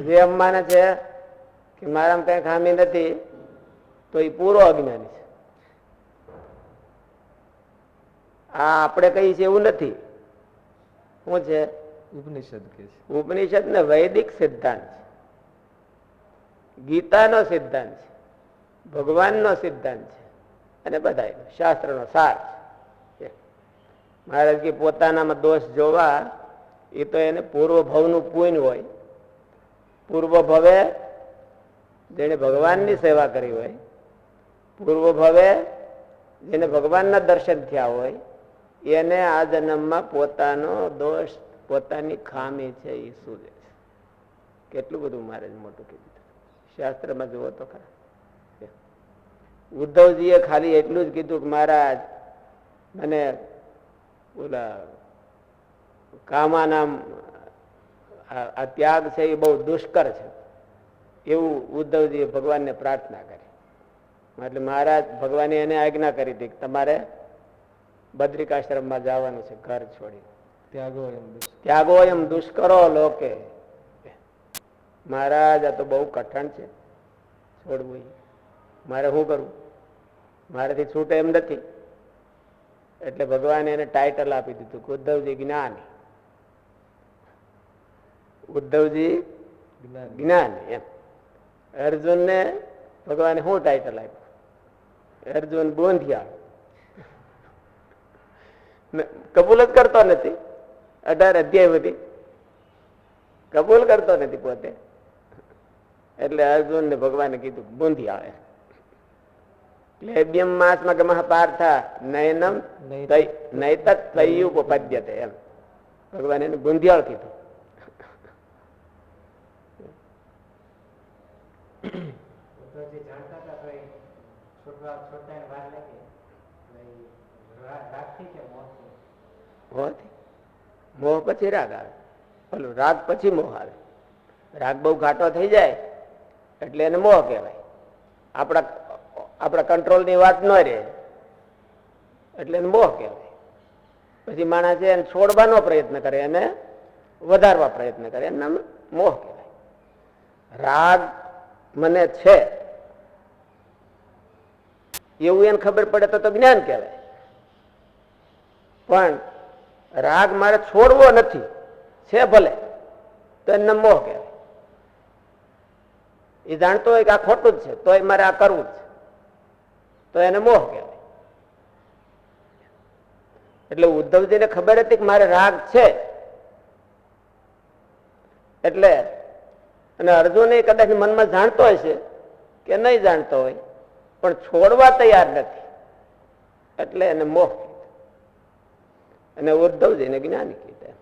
જે એમ માને છે કે મારામાં કઈ ખામી નથી તો એ પૂરો અજ્ઞાની છે. આ આપણે કહીએ છીએ એવું નથી. શું છે? ઉપનિષદ કે છે. ઉપનિષદ ને વૈદિક સિદ્ધાંત છે, ગીતાનો સિદ્ધાંત છે, ભગવાનનો સિદ્ધાંત છે અને બધા શાસ્ત્રનો સાર છે. મહારાજ કે પોતાનામાં દોષ જોવા એ તો એને પૂર્વ ભવનું પુણ્ય હોય. પૂર્વ ભવે જેને ભગવાનની સેવા કરી હોય, પૂર્વ ભવે જેને ભગવાનના દર્શન થયા હોય, એને આ જન્મમાં પોતાનો દોષ પોતાની ખામી છે એ સૂઝે છે. કેટલું બધું મહારાજ મોટું કીધું. શાસ્ત્રમાં જુઓ તો ખરા. ઉદ્ધવજીએ ખાલી એટલું જ કીધું કે મહારાજ મને ઓલા કામાના આ ત્યાગ છે એ બહુ દુષ્કર છે એવું ઉદ્ધવજીએ ભગવાનને પ્રાર્થના કરી. એટલે મહારાજ ભગવાને એને આજ્ઞા કરી હતી કે તમારે બદ્રિકાશ્રમમાં જવાનું છે ઘર છોડી. ત્યાગો એમ દુષ્કરો લોકે. મહારાજ આ તો બહુ કઠણ છે છોડવું. મારે શું કરવું? મારાથી છૂટે એમ નથી. એટલે ભગવાને એને ટાઇટલ આપી દીધું કે ઉદ્ધવજી જ્ઞાની. ઉદ્ધવજી જ્ઞાની એમ. અર્જુનને ભગવાને શું ટાઇટલ આપ્યું? અર્જુન બોંધિયાળ. કબૂલ જ કરતો નથી. 18 અધ્યાય બધી કબૂલ કરતો નથી પોતે. એટલે અર્જુન ને ભગવાને કીધું બોંધિયાળ. લેબ્યમ માસમાં કે મહાપાર્થા નયનમ નૈતત તયુપપદ્યતે એમ ભગવાન એને બોંધિયાળ કીધું. મોહ પછી રાગ આવે. પેલું રાગ પછી મોહ આવે. રાગ બહુ ઘાટો થઈ જાય એટલે એને મોહ કહેવાય. આપણા કંટ્રોલ ની વાત ન રહે એટલે એને મોહ કહેવાય. પછી માણસ એને છોડવાનો પ્રયત્ન કરે, એને વધારવા પ્રયત્ન કરે, એનું નામ મોહ કહેવાય. રાગ મને છે એવું એને ખબર પડે તો જ્ઞાન કહેવાય. પણ રાગ મારે છોડવો નથી છે ભલે તો એને મોહ કહેવાય. એ જાણતો હોય કે આ ખોટું જ છે તોય મારે આ કરવું જ છે તો એને મોહ કહેવાય. એટલે ઉદ્ધવજીને ખબર હતી કે મારે રાગ છે એટલે, અને અર્જુન એ કદાચ મનમાં જાણતો હશે કે નહીં જાણતો હોય પણ છોડવા તૈયાર નથી એટલે એને મોહ કીધો અને ઉદ્ધવજીને જ્ઞાની કીધા.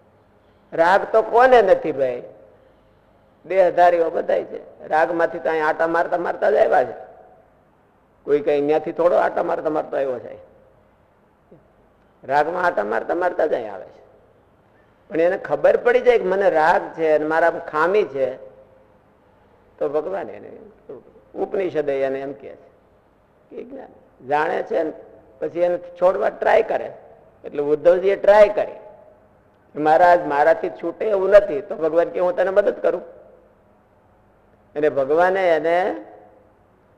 રાગ તો કોને નથી ભાઈ? દેહધારીઓ બધાય છે. રાગમાંથી તો અહીં આટા મારતા મારતા જ આવ્યા છે. કોઈ કઈ ત્યાંથી થોડો આટા મારતા મારતો આવ્યો છે. રાગમાં આટા મારતા મારતા જ અહીં આવે છે. પણ એને ખબર પડી જાય કે મને રાગ છે અને મારા ખામી છે તો ભગવાન એને ઉપનિષદે એને એમ કહે છે કે જ્ઞાન જાણે છે ને પછી એને છોડવા ટ્રાય કરે. એટલે ઉદ્ધવજીએ ટ્રાય કરી મહારાજ મારાથી છૂટે એવું નથી તો ભગવાન કે હું તને મદદ કરું. અને ભગવાને એને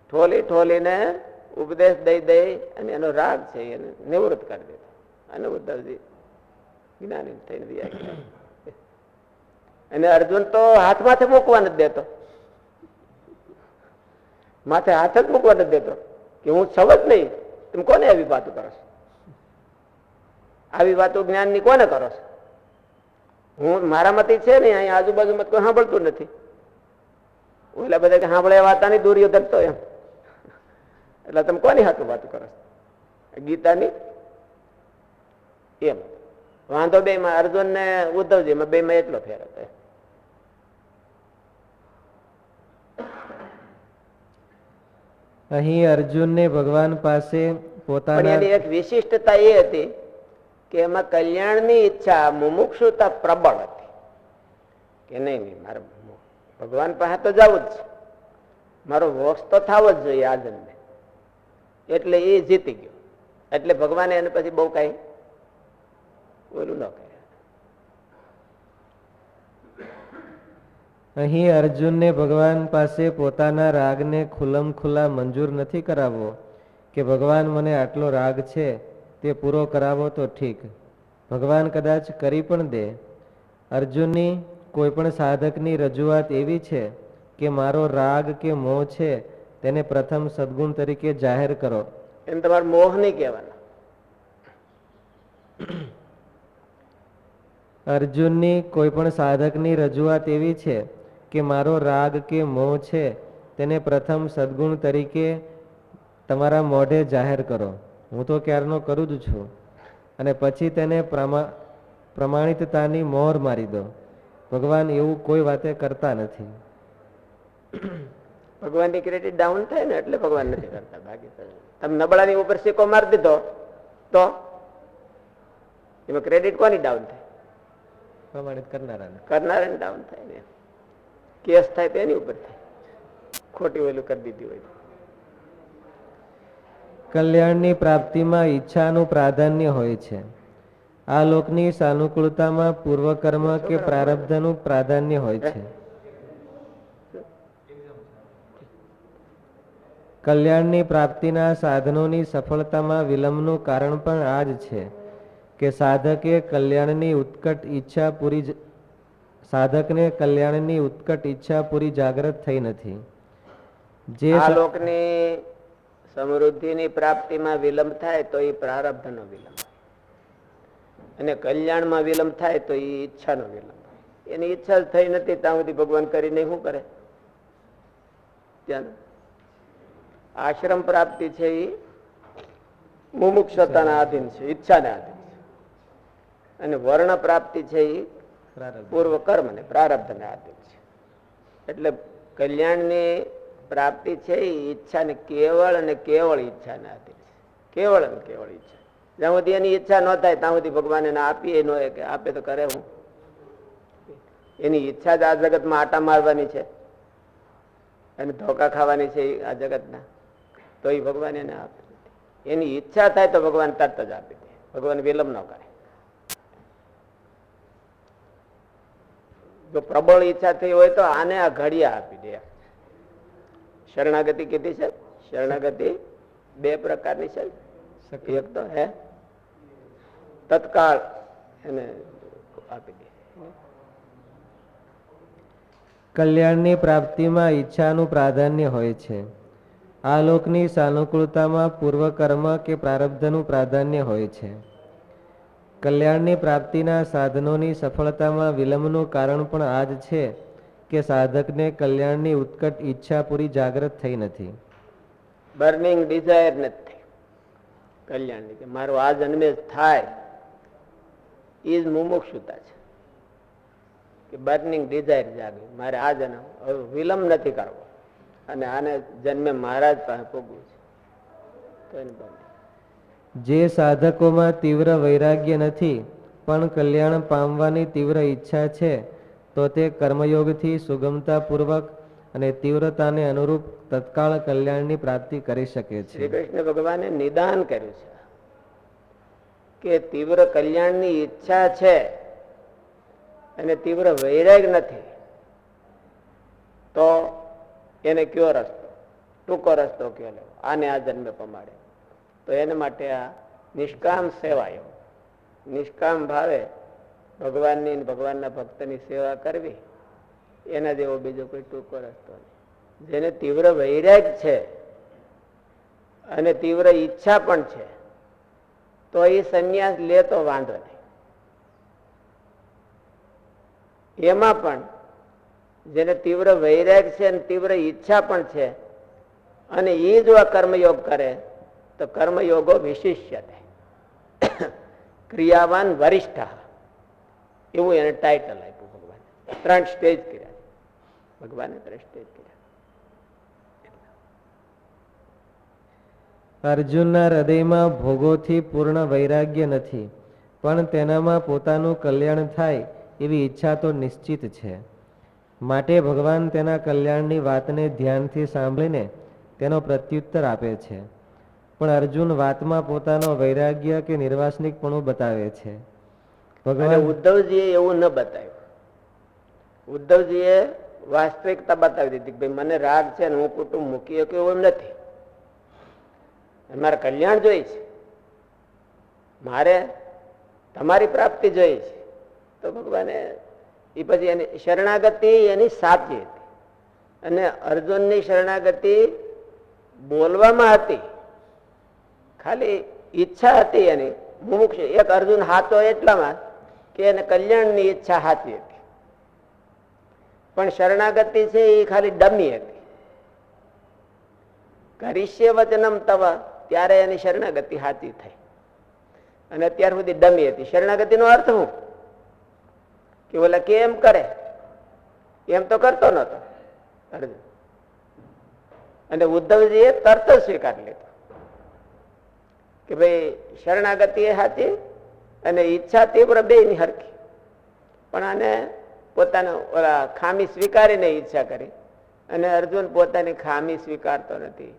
ઠોલી ઠોલીને ઉપદેશ દઈ દઈ અને એનો રાગ છે એને નિવૃત્ત કરી દીધો. અને ઉદ્ધવજી જ્ઞાની થઈને રહ્યા ગયા. અને અર્જુન તો હાથ માથે મૂકવા નથી દેતો. માથે હાથ જ મૂકવા નથી દેતો કે હું છવ જ નહીં. તમે કોને આવી વાતો કરો છો? આવી વાતો જ્ઞાન ની કોને કરો છો? હું મારામાંથી છે ને અહીં આજુબાજુમાં કોઈ સાંભળતું નથી. ઓલા બધા કે સાંભળે વાતાની દૂરીઓ ધરતો એમ. એટલે તમે કોની હાથું વાતો કરો છો? ગીતાની એમ વાંધો બે માં અર્જુન ને ઉદ્ધવજી માં બે માં એટલો ફેર હતો. અહીં અર્જુનને ભગવાન પાસે પોતાના એની એક વિશિષ્ટતા એ હતી કે એમાં કલ્યાણની ઈચ્છા મુમુક્ષુતા પ્રબળ હતી કે નહીં મારે ભગવાન પાસે તો જવું જ છે, મારો મોક્ષ તો થવો જ જોઈએ આ જન્મે. એટલે એ જીતી ગયો. એટલે ભગવાને એને પછી બહુ કઈ ઓલું ન કહે. અહીં અર્જુનને ભગવાન પાસે પોતાના રાગને ખુલ્લા મંજૂર નથી કરાવવો કે ભગવાન મને આટલો રાગ છે તે પૂરો કરાવો તો ઠીક, ભગવાન કદાચ કરી પણ દે. અર્જુનની કોઈ પણ સાધકની રજૂઆત એવી છે કે મારો રાગ કે મોહ છે તેને પ્રથમ સદગુણ તરીકે જાહેર કરો. એમ તમારે મોહ નહીં કહેવાના. અર્જુનની કોઈ પણ સાધકની રજૂઆત એવી છે કે મારો રાગ કે મોહ છે તેને પ્રથમ સદગુણ તરીકે તમારા મોઢે જાહેર કરો. હું તો ક્યારનો કરું જ છું. અને પછી તેને પ્રમાણિતતાની મોહર મારી દો. ભગવાન એવું કોઈ વાતે કરતા નથી. ભગવાનની ક્રેડિટ ડાઉન થાય ને એટલે ભગવાન નથી કરતા. બાકી તમે નબળાની ઉપર સિક્કો મારી દીધો તો એમાં ક્રેડિટ કોની ડાઉન થાય? પ્રમાણિત કરનારાને. કરનારાને ડાઉન થાય ને, કેસ થાય તો એની ઉપર થાય, ખોટી ઓલું કરી દીધી હોય. કલ્યાણની પ્રાપ્તિમાં ઈચ્છાનું પ્રાધાન્ય હોય છે. આ લોકની સાનુકૂળતામાં પૂર્વકર્મ કે પ્રારબ્ધનું પ્રાધાન્ય હોય છે. કલ્યાણની પ્રાપ્તિના સાધનોની સફળતામાં વિલંબનું કારણ પણ આ જ છે કે સાધકે કલ્યાણની ઉત્કટ ઈચ્છા પૂરી સાધકને કલ્યાણની ઉત્કટ ઈચ્છા પૂરી જાગૃત થઈ નથી. જે આ લોકની સમૃદ્ધિની પ્રાપ્તિમાં વિલંબ થાય તો એ પ્રારબ્ધનો વિલંબ, અને કલ્યાણમાં વિલંબ થાય તો એ ઈચ્છાનો વિલંબ. એની ઈચ્છા જ થઈ નથી ત્યાં સુધી ભગવાન કરીને શું કરે? ત્યાં આશ્રમ પ્રાપ્તિ છે એ મુમુક્ષતાના આધીન છે, ઈચ્છાને આધીન છે, અને વર્ણ પ્રાપ્તિ છે એ પૂર્વ કર્મ ને પ્રારબ્ધને આધીન છે. એટલે કલ્યાણની પ્રાપ્તિ છે એ ઈચ્છા ને કેવળ અને કેવળ ઈચ્છાને આધીન છે. કેવળ અને કેવળ ઈચ્છા. જ્યાં સુધી એની ઈચ્છા ન થાય ત્યાં સુધી ભગવાન એને આપીએ ન હોય, કે આપે તો કરે હું. એની ઈચ્છા જ આ જગતમાં આટા મારવાની છે અને ધોકા ખાવાની છે આ જગતના, તો એ ભગવાન એને આપે. એની ઈચ્છા થાય તો ભગવાન તરત જ આપી દે. ભગવાન વિલંબ ન કરે. જો પ્રબળ ઈચ્છા થઈ હોય તો આને આ ઘડિયા આપી દે. શરણાગતિ કીધી છે. શરણાગતિ બે પ્રકારની છે. એક તો હે તત્કાળ એને આપી દે. કલ્યાણની પ્રાપ્તિમાં ઈચ્છાનું પ્રાધાન્ય હોય છે. આ લોકની સાનુકૂળતામાં પૂર્વકર્મ કે પ્રારબ્ધનું પ્રાધાન્ય હોય છે. કલ્યાણની પ્રાપ્તિના સાધનોની સફળતામાં વિલંબનું કારણ પણ આ જ છે કે સાધકને કલ્યાણની ઉત્કટ ઈચ્છા પૂરી જાગૃત થઈ નથી. બર્નિંગ ડિઝાયર નથી કલ્યાણની, કે મારું આ જન્મે થાય એ જ મુમુક્ષુતા છે. કે બર્નિંગ ડિઝાયર જાગે, મારે આ જન્મ વિલંબ નથી કરવો અને આને જન્મે મહારાજ પાસે ભોગવું છે, તો એને બને. જે સાધકોમાં તીવ્ર વૈરાગ્ય નથી પણ કલ્યાણ પામવાની તીવ્ર ઈચ્છા છે, તો તે કર્મયોગથી સુગમતાપૂર્વક અને તીવ્રતાને અનુરૂપ તત્કાળ કલ્યાણની પ્રાપ્તિ કરી શકે છે. શ્રી કૃષ્ણ ભગવાને નિદાન કર્યું છે કે તીવ્ર કલ્યાણની ઈચ્છા છે અને તીવ્ર વૈરાગ નથી, તો એને કયો રસ્તો? ટૂંકો રસ્તો કયો લેવો? આને આ જન્મે પમાડે. તો એને માટે આ નિષ્કામ સેવાયો, નિષ્કામ ભાવે ભગવાનની ભગવાનના ભક્તની સેવા કરવી, એના જેવો બીજો કોઈ ટૂંકો રસ્તો નહીં. જેને તીવ્ર વૈરાગ છે અને તીવ્ર ઈચ્છા પણ છે, તો એ સંન્યાસ લે તો વાંધો નહીં. એમાં પણ જેને તીવ્ર વૈરાગ છે અને તીવ્ર ઈચ્છા પણ છે, અને એ જો આ કર્મયોગ કરે તો કર્મયોગો વિશિષ્ય થાય, ક્રિયાવાન વરિષ્ઠ, એવું એને ટાઇટલ આપ્યું ભગવાને. 3 સ્ટેજ કર્યા ભગવાને, 3 સ્ટેજ કર્યા. અર્જુનના હૃદયમાં ભોગોથી પૂર્ણ વૈરાગ્ય નથી, પણ તેનામાં પોતાનું કલ્યાણ થાય એવી ઈચ્છા તો નિશ્ચિત છે. માટે ભગવાન તેના કલ્યાણની વાતને ધ્યાનથી સાંભળીને તેનો પ્રત્યુત્તર આપે છે. પણ અર્જુન વાતમાં પોતાનો વૈરાગ્ય કે નિર્વાસનિકપણું બતાવે છે. ભગવાન ઉદ્ધવજીએ એવું ન બતાવ્યું. ઉદ્ધવજીએ વાસ્તવિકતા બતાવી દીધી, ભાઈ મને રાગ છે ને હું કુટુંબ મૂકી શક્યો એમ નથી, મારે કલ્યાણ જોઈએ છે, મારે તમારી પ્રાપ્તિ જોઈએ છે. તો ભગવાને એ પછી એની શરણાગતિ એની સાચી હતી, અને અર્જુનની શરણાગતિ બોલવામાં હતી, ખાલી ઈચ્છા હતી એની મુમુક્ષ. એક અર્જુન હાચો એટલામાં કે એને કલ્યાણની ઈચ્છા સાચી હતી, પણ શરણાગતિ છે એ ખાલી ડમી હતી. કરીશ્ય વચનમ તવ, ત્યારે એની શરણાગતિ સાચી થઈ, અને અત્યાર સુધી ડમી હતી. શરણાગતિનો અર્થ શું? કે ઓલા કેમ કરે એમ તો કરતો નતો અર્જુન, અને ઉદ્ધવજીએ તરત જ સ્વીકારી લીધો કે ભાઈ શરણાગતિ એ સાચી અને ઈચ્છા તીવ્ર બે ની હરખી. પણ આને પોતાનો ઓલા ખામી સ્વીકારીને ઈચ્છા કરી, અને અર્જુન પોતાની ખામી સ્વીકારતો નથી.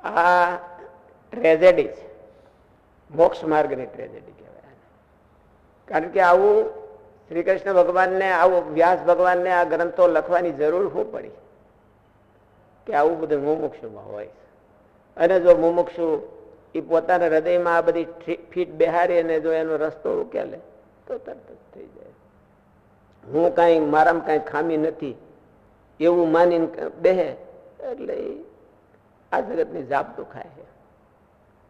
આ ટ્રેજેડી છે, મોક્ષ માર્ગની ટ્રેજેડી કહેવાય. કારણ કે આવું શ્રી કૃષ્ણ ભગવાનને, આવું વ્યાસ ભગવાનને આ ગ્રંથો લખવાની જરૂર શું પડી કે આવું બધું મુમુક્ષુમાં હોય. અને જો મુમુક્ષુ એ પોતાના હૃદયમાં આ બધી ફીટ બેહારી અને જો એનો રસ્તો ઉકેલે તો તરત જ થઈ જાય. હું કાંઈ મારામાં કાંઈ ખામી નથી એવું માનીને બેહે એટલે આ જગતની જાપતું ખાય છે.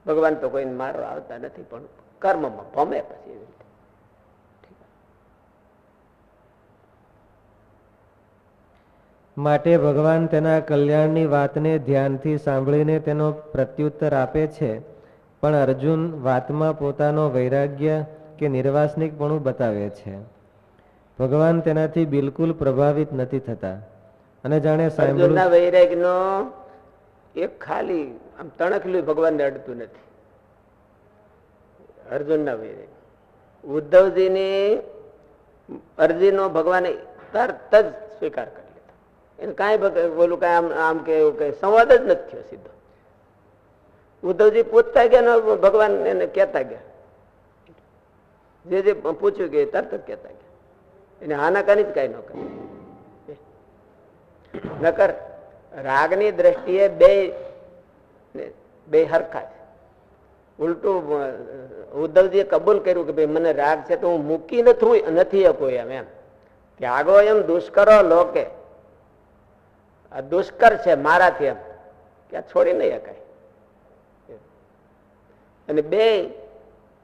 ભગવાન તો કોઈને મારવા આવતા નથી, પણ કર્મમાં ભમે પછી એવી રીતે. માટે ભગવાન તેના કલ્યાણની વાતને ધ્યાનથી સાંભળીને તેનો પ્રત્યુત્તર આપે છે, પણ અર્જુન વાતમાં પોતાનો વૈરાગ્ય કે નિર્વાસનિકપણું બતાવે છે. ભગવાન તેનાથી બિલકુલ પ્રભાવિત નથી થતા અને જાણે અર્જુનના વૈરાગ્યનો એક ખાલી આમ તણખલું ભગવાનને અડતું નથી. અર્જુનના વૈરાગ્ય ઉદ્ધવજીની અરજીનો ભગવાને તરત જ સ્વીકાર કરી લીધો. એને કાંઈ બોલું કાંઈ આમ કે એવું કઈ સંવાદ જ નથી થયો સીધો. ઉદ્ધવજી પૂછતા ગયા, ભગવાન એને કહેતા ગયા, જે પૂછ્યું કે તરત જ કહેતા ગયા. એને હાનાકાની જ કઈ ન કરી. નકર રાગની દ્રષ્ટિએ બે હરખા છે. ઉલટું ઉદ્ધવજીએ કબૂલ કર્યું કે ભાઈ મને રાગ છે તો હું મૂકી નથી શકું એમ ત્યાગો એમ દુષ્કરો લોકે, આ દુષ્કર છે મારાથી એમ કે આ છોડી નહીં શકાય. અને બે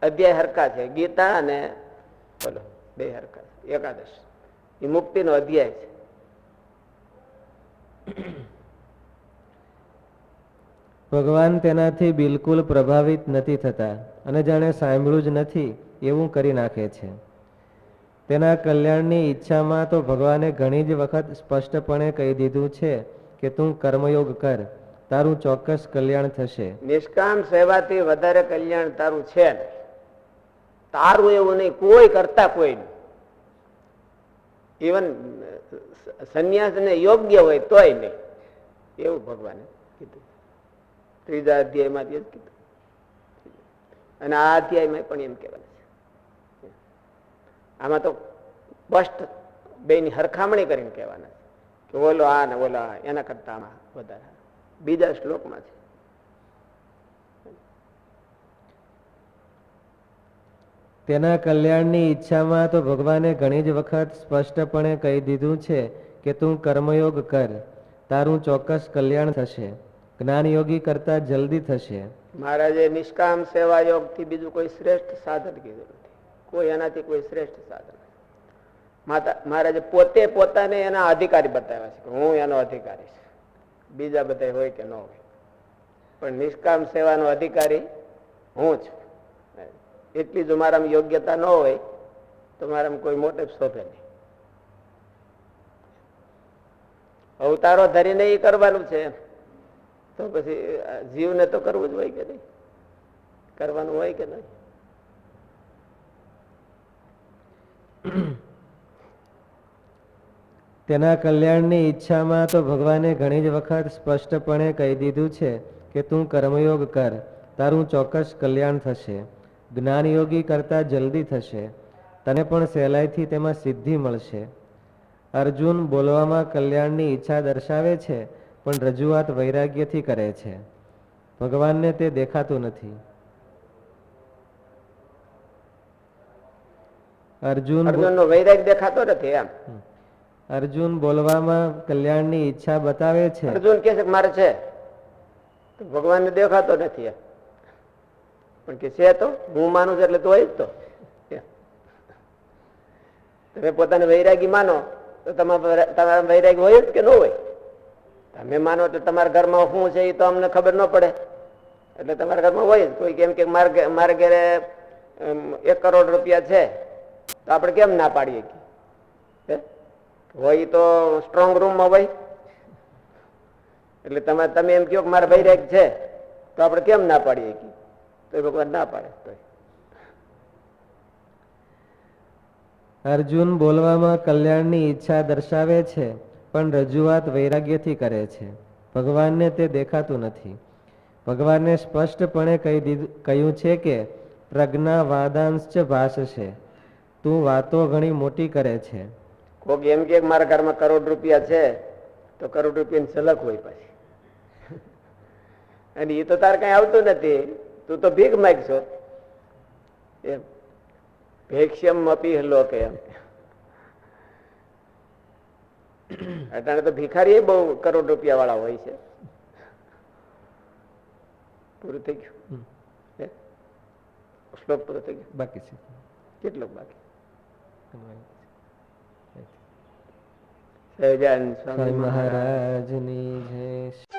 અધ્યાય હરખા છે, ગીતા અને બોલો બે હરખા છે. એકાદશ એ મુક્તિનો અધ્યાય છે. ભગવાન તેનાથી બિલકુલ પ્રભાવિત નથી થતા અને જાણે સાંભળ્યું જ નથી એવું કરી નાખે છે. તેના કલ્યાણની ઈચ્છામાં તો ભગવાને ઘણી જ વખત સ્પષ્ટપણે કહી દીધું છે કે તું કર્મયોગ કર, તારું ચોક્કસ કલ્યાણ થશે. નિષ્કામ સેવાથી વધારે કલ્યાણ તારું છે નહીં. તારું એવું નહીં, કોઈ કરતા કોઈ નહીં. ઇવન સંન્યાસને યોગ્ય હોય તોય નહીં, એવું ભગવાને કીધું. ત્રીજા અધ્યાયમાં જ કીધું, અને આ અધ્યાયમાં પણ એમ કહેવાનું છે. આમાં તો સ્પષ્ટ બેની હરખામણી કરીને કહેવાના છે કે ઓલો આ ને ઓલો આ, એના કરતા આમાં વધારે. બીજા શ્લોકમાં છે. તેના કલ્યાણની ઈચ્છામાં તો ભગવાને ઘણી જ વખત સ્પષ્ટપણે કહી દીધું છે કે તું કર્મયોગ કર, તારું ચોક્કસ કલ્યાણ થશે. જ્ઞાનયોગી કરતા જલ્દી થશે. મહારાજે નિષ્કામ સેવા યોગ થી બીજું કોઈ શ્રેષ્ઠ સાધન કીધું નથી. કોઈ એનાથી કોઈ શ્રેષ્ઠ સાધન મહારાજે પોતે પોતાને એના અધિકારી બતાવ્યા છે કે હું એનો અધિકારી છું. બીજા બધા હોય કે ન હોય, પણ નિષ્કામ સેવાનો અધિકારી હું છું. એટલી જો મારામાં યોગ્યતા ન હોય તો મારામાં કોઈ મોટે શોભે નહીં. અવતારો ધરીને એ કરવાનું છે તો પછી જીવને તો કરવું જ હોય કે નહીં, કરવાનું હોય કે નહીં. તેના કલ્યાણની ઈચ્છામાં તો ભગવાને ઘણી જ વખત સ્પષ્ટપણે કહી દીધું છે કે તું કર્મયોગ કર, તારું ચોક્કસ કલ્યાણ થશે. જ્ઞાનયોગી કરતા જલ્દી થશે, તને પણ સહેલાઈથી તેમાં સિદ્ધિ મળશે. અર્જુન બોલવામાં કલ્યાણની ઈચ્છા દર્શાવે છે, પણ રજૂઆત વૈરાગ્યથી કરે છે. ભગવાનને તે દેખાતું નથી. અર્જુનનો વૈરાગ દેખાતો નથી. એમ અર્જુન બોલવામાં કલ્યાણની ઈચ્છા બતાવે છે. અર્જુન કહે છે કે મારે છે, ભગવાનને દેખાતો નથી એમ. પણ કે છે તો હું માનું છું એટલે તો હોય જ. તો તમે પોતાને વૈરાગી માનો તો તમારા વૈરાગી હોય જ કે ન હોય. તમે માનો તો તમારા ઘરમાં શું છે એ તો અમને ખબર ન પડે, એટલે તમારા ઘરમાં હોય જ. કોઈ કેમ કે મારે ઘરે 1 કરોડ રૂપિયા છે તો આપણે કેમ ના પાડીએ? હોય તો સ્ટ્રોંગ રૂમમાં હોય. એટલે તમે એમ કહો કે મારા વૈરાગ છે તો આપણે કેમ ના પાડીએ? તો એ ભગવાન ના પાડે. તો અર્જુન બોલવામાં કલ્યાણની ઈચ્છા દર્શાવે છે, પણ રજૂઆત વૈરાગ્યથી કરે છે. ભગવાનને તે દેખાતું નથી. ભગવાને સ્પષ્ટપણે કહ્યું છે કે પ્રજ્ઞા વાદાંશ ભાષશે, તું વાતો ઘણી મોટી કરે છે. કોક એમ કે મારા ઘરમાં કરોડ રૂપિયા છે, તો કરોડ રૂપિયાની ઝલક હોય પાછી. અને એ તો તારે કઈ આવતું નથી, તું તો ભીખ માગશો. એમ ભેક્ષમ અપી લોક એમ. અટાણે તો ભિખારી બહુ કરોડ રૂપિયા વાળા હોય છે. પૂરું થઈ ગયું. શ્લોક પૂરો થઈ ગયો. બાકી છે કેટલો બાકી? સહજાનંદ સ્વામી મહારાજની જય.